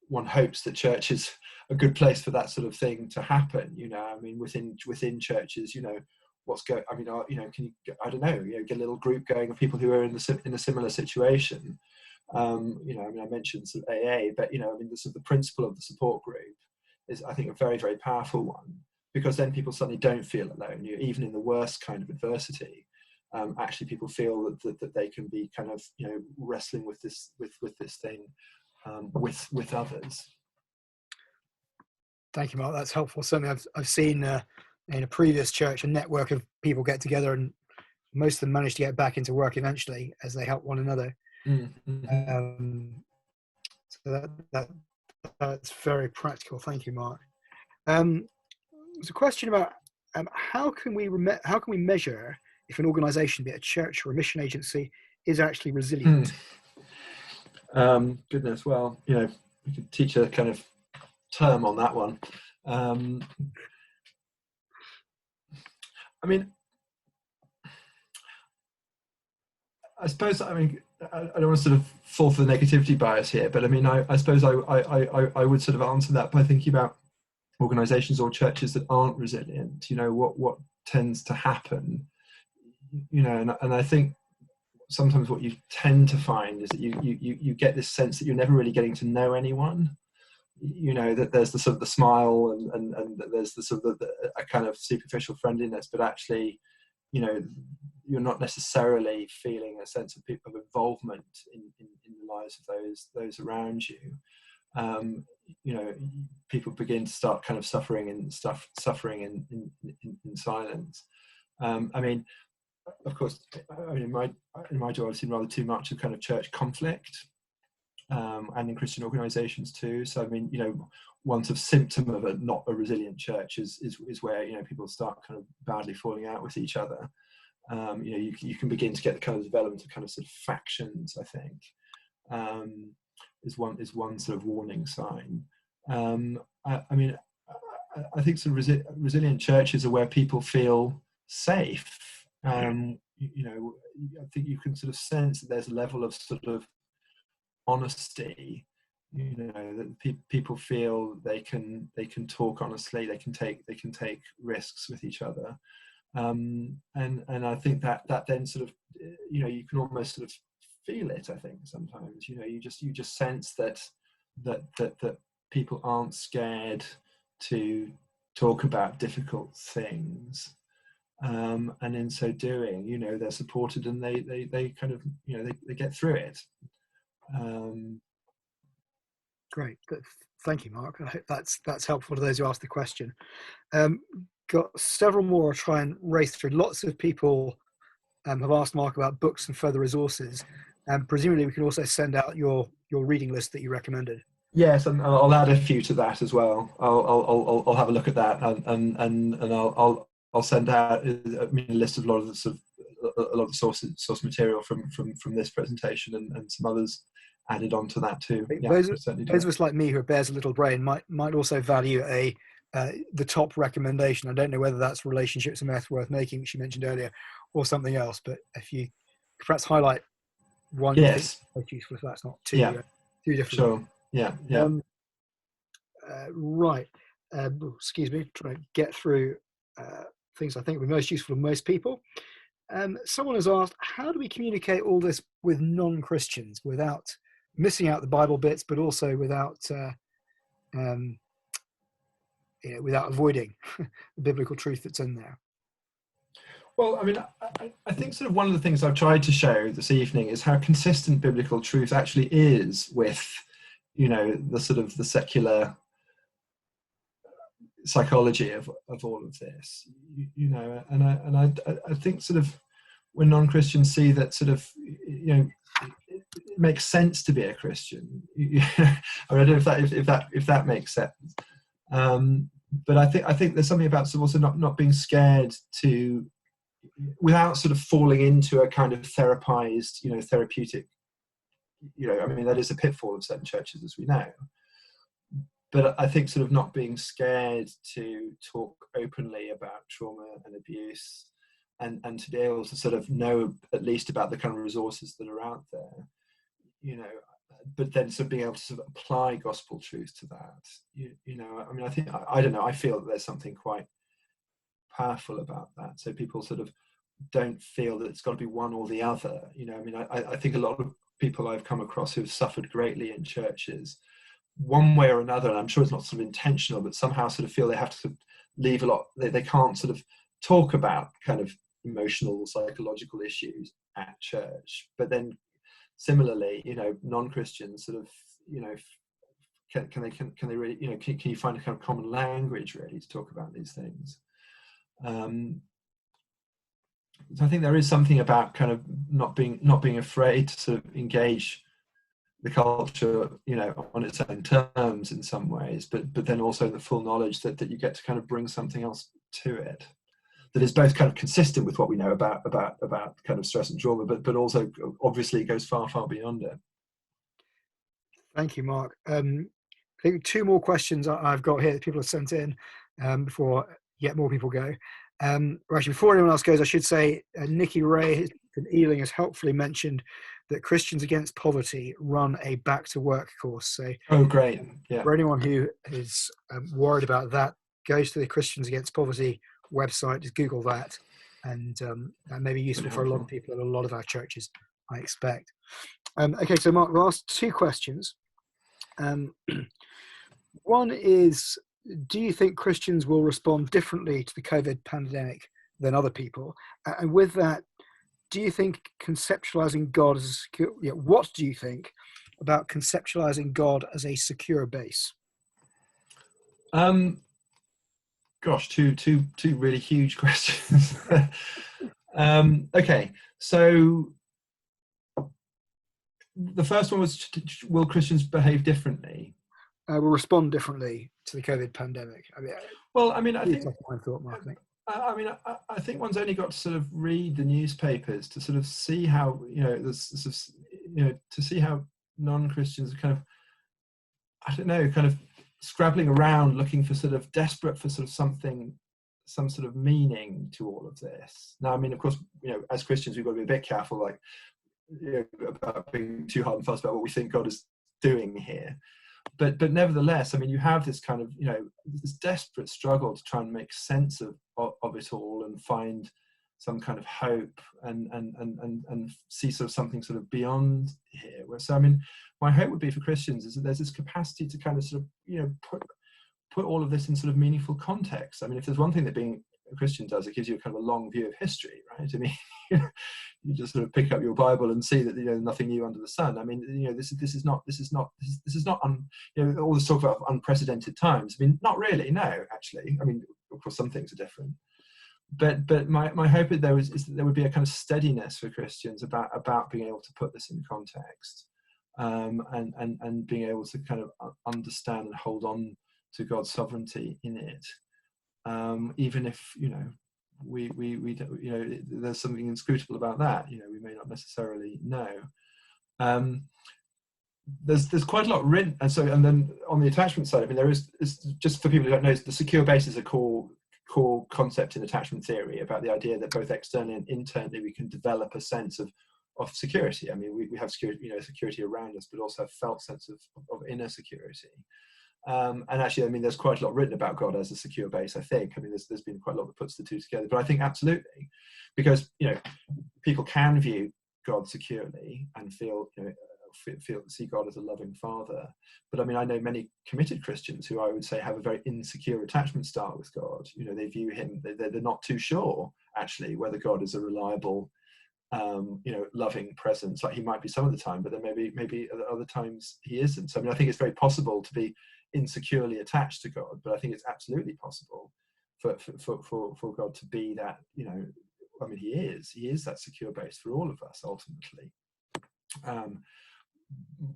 one hopes that church is a good place for that sort of thing to happen. You know, I mean, within churches, you know, what's going, I mean, you know, can you, I don't know, you know, get a little group going of people who are in a similar situation. You know, I mean, I mentioned sort of AA, but, you know, I mean, the sort of the principle of the support group is, I think, a very, very powerful one, because then people suddenly don't feel alone. You know, even in the worst kind of adversity, actually people feel that they can be kind of, you know, wrestling with this thing with others. Thank you, Mark. That's helpful. Certainly, I've seen in a previous church a network of people get together, and most of them manage to get back into work eventually as they help one another. Mm-hmm. So that's very practical. Thank you, Mark. There's a question about how can we measure if an organisation, be it a church or a mission agency, is actually resilient? Goodness, well, you know, we could teach a kind of term on that one. I mean, I suppose, I mean, I don't want to sort of fall for the negativity bias here, but I mean, I suppose I would sort of answer that by thinking about organizations or churches that aren't resilient. You know, what tends to happen, you know, and I think sometimes what you tend to find is that you get this sense that you're never really getting to know anyone. You know, that there's the sort of the smile and there's the sort of a kind of superficial friendliness, but actually, you know, you're not necessarily feeling a sense of involvement in the lives of those around you. You know, people begin to start kind of suffering in silence. I mean, of course, I mean, in my job, I've seen rather too much of kind of church conflict, and in Christian organisations too. So I mean, you know, one sort of symptom of not a resilient church is where, you know, people start kind of badly falling out with each other. You know, you can begin to get the kind of development of kind of sort of factions, I think, is one sort of warning sign. I mean, I think sort of resilient churches are where people feel safe. You know, I think you can sort of sense that there's a level of sort of honesty, you know, that people feel they can talk honestly, they can take risks with each other, and I think that then sort of, you know, you can almost sort of feel it. I think sometimes, you know, you just sense that people aren't scared to talk about difficult things, and in so doing, you know, they're supported and they kind of, you know, they get through it. Great. Thank you, Mark. I hope that's helpful to those who asked the question. Got several more. I'll try and race through. Lots of people have asked Mark about books and further resources, and presumably we can also send out your reading list that you recommended. Yes, and I'll add a few to that as well. I'll have a look at that, and I'll send out a list of a lot of the source material from this presentation and some others added onto that too. Yeah, those of us like me who bears a little brain might also value the top recommendation. I don't know whether that's relationships and math worth making, which you mentioned earlier, or something else. But if you perhaps highlight one, yes, most useful if that's not too different. Sure. Yeah. Right. Excuse me. Trying to get through things I think will be most useful to most people. Someone has asked, how do we communicate all this with non-Christians without missing out the Bible bits, but also without without avoiding the biblical truth that's in there? Well, I mean, I think sort of one of the things I've tried to show this evening is how consistent biblical truth actually is with, you know, the sort of the secular psychology of all of this, you know, and I think sort of when non-Christians see that sort of, you know, it makes sense to be a Christian. I don't know if that makes sense. But I think there's something about sort of also not being scared to, without sort of falling into a kind of therapized, you know, therapeutic, you know, I mean, that is a pitfall of certain churches, as we know. But I think sort of not being scared to talk openly about trauma and abuse, and to be able to sort of know at least about the kind of resources that are out there. You know, but then sort of being able to sort of apply gospel truth to that. You know, I mean, I think, I don't know, I feel that there's something quite powerful about that. So people sort of don't feel that it's got to be one or the other. You know, I mean, I think a lot of people I've come across who've suffered greatly in churches, one way or another, and I'm sure it's not sort of intentional, but somehow sort of feel they have to sort of leave a lot, they can't sort of talk about kind of emotional, psychological issues at church. But then similarly, you know, non-Christians sort of, you know, can they really, you know, can you find a kind of common language really to talk about these things? So I think there is something about kind of not being afraid to sort of engage the culture, you know, on its own terms in some ways, but then also the full knowledge that you get to kind of bring something else to it that is both kind of consistent with what we know about kind of stress and trauma, but also obviously goes far beyond it. Thank you, Mark. I think two more questions I've got here that people have sent in before yet more people go. Actually, before anyone else goes, I should say Nikki Ray from Ealing has helpfully mentioned that Christians Against Poverty run a back to work course. So, oh, great! Yeah. For anyone who is worried about that, goes to the Christians Against Poverty website, just Google that, and that may be useful for a lot of people at a lot of our churches, I expect. Okay, so Mark, last two questions. One is, do you think Christians will respond differently to the COVID pandemic than other people? And with that, do you think conceptualizing God as a secure, what do you think about conceptualizing God as a secure base? Gosh, two really huge questions. Okay, so the first one was, will Christians behave differently? Will respond differently to the COVID pandemic. I think one's only got to sort of read the newspapers to sort of see how, you know, to see how non-Christians are kind of, I don't know, kind of scrabbling around looking for sort of desperate for sort of something, some sort of meaning to all of this. Now, I mean, of course, you know, as Christians, we've got to be a bit careful, like, you know, about being too hard and fast about what we think God is doing here. But nevertheless, I mean, you have this kind of, you know, this desperate struggle to try and make sense of it all and find some kind of hope and see sort of something sort of beyond here. So, I mean, my hope would be for Christians is that there's this capacity to kind of sort of, you know, put all of this in sort of meaningful context. I mean, if there's one thing that being a Christian does, it gives you a kind of a long view of history, right? I mean, you just sort of pick up your Bible and see that, you know, nothing new under the sun. I mean, you know, this is not you know, all this talk about unprecedented times. I mean, not really, no, actually. I mean, of course, some things are different, but my hope is that there would be a kind of steadiness for Christians about being able to put this in context, and being able to kind of understand and hold on to God's sovereignty in it. Even if, you know, we don't, you know, there's something inscrutable about that, you know, we may not necessarily know. There's quite a lot written, and then on the attachment side, I mean, it's just for people who don't know, the secure base is a core concept in attachment theory about the idea that both externally and internally we can develop a sense of security. I mean, we have security, you know, security around us, but also a felt sense of inner security. And actually, I mean, there's quite a lot written about God as a secure base, I think. I mean, there's been quite a lot that puts the two together. But I think absolutely, because, you know, people can view God securely and feel, you know, see God as a loving father. But I mean, I know many committed Christians who I would say have a very insecure attachment style with God. You know, they view him, they're not too sure, actually, whether God is a reliable, you know, loving presence. Like, he might be some of the time, but then maybe other times he isn't. So I mean, I think it's very possible to be insecurely attached to God, but I think it's absolutely possible for God to be that, you know, I mean, he is that secure base for all of us ultimately.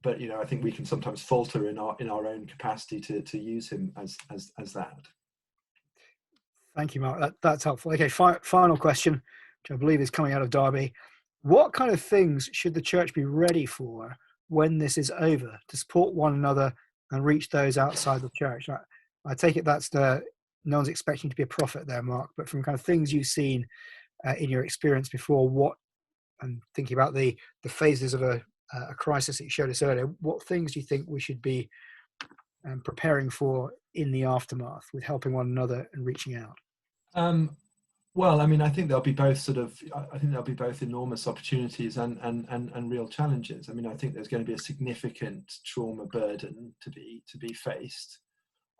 But, you know, I think we can sometimes falter in our own capacity to use him as that. Thank you, Mark. That's helpful. Okay, final question, which I believe is coming out of Derby. What kind of things should the church be ready for when this is over to support one another and reach those outside the church? I take it no one's expecting to be a prophet there, Mark, but from kind of things you've seen in your experience before, I'm thinking about the phases of a a crisis that you showed us earlier, what things do you think we should be preparing for in the aftermath with helping one another and reaching out? Well, I mean, I think there'll be both enormous opportunities and real challenges. I mean, I think there's going to be a significant trauma burden to be faced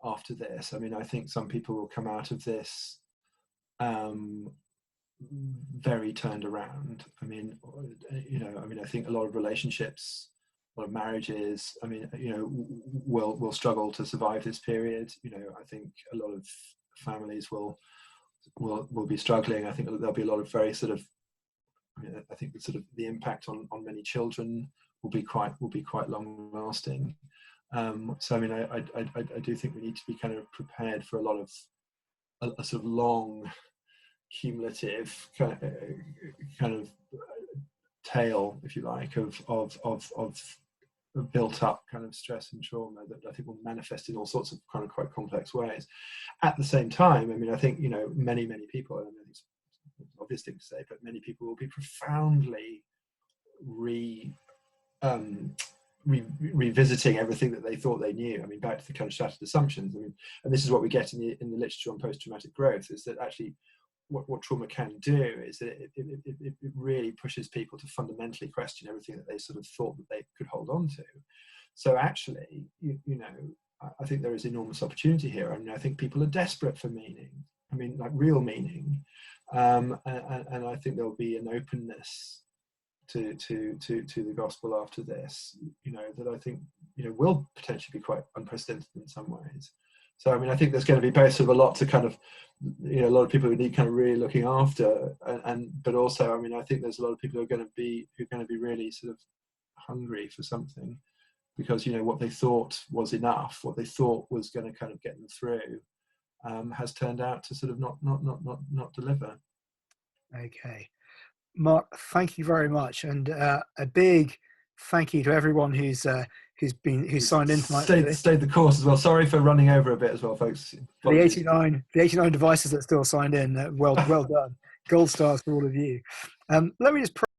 after this. I mean, I think some people will come out of this very turned around. I mean, I think a lot of relationships, a lot of marriages, will struggle to survive this period. I think a lot of families will be struggling. I think there'll be a lot of very sort of, I think the impact on many children will be quite long lasting. So I mean, I do think we need to be kind of prepared for a lot of a sort of long, cumulative kind of tale, if you like, of built up kind of stress and trauma that I think will manifest in all sorts of kind of quite complex ways. At the same time, I mean, I think many people, and I think it's an obvious thing to say, but many people will be profoundly revisiting everything that they thought they knew. I mean, back to the kind of shattered assumptions. I mean, and this is what we get in the literature on post-traumatic growth, is that actually what trauma can do is that it really pushes people to fundamentally question everything that they sort of thought that they could hold on to. So actually, I think there is enormous opportunity here. I mean, I think people are desperate for meaning. I mean, like real meaning, and I think there'll be an openness to the gospel after this, that I think will potentially be quite unprecedented in some ways. So I mean, I think there's going to be both sort of a lot to kind of, a lot of people who need kind of really looking after, but also, I mean, I think there's a lot of people who are going to be really sort of hungry for something, because what they thought was enough, what they thought was going to kind of get them through, has turned out to sort of not deliver. Okay, Mark, thank you very much, and a big thank you to everyone who's signed in tonight. Stayed the course as well. Sorry for running over a bit as well, folks. Apologies. The 89 devices that still signed in. Well done. Gold stars for all of you. Let me just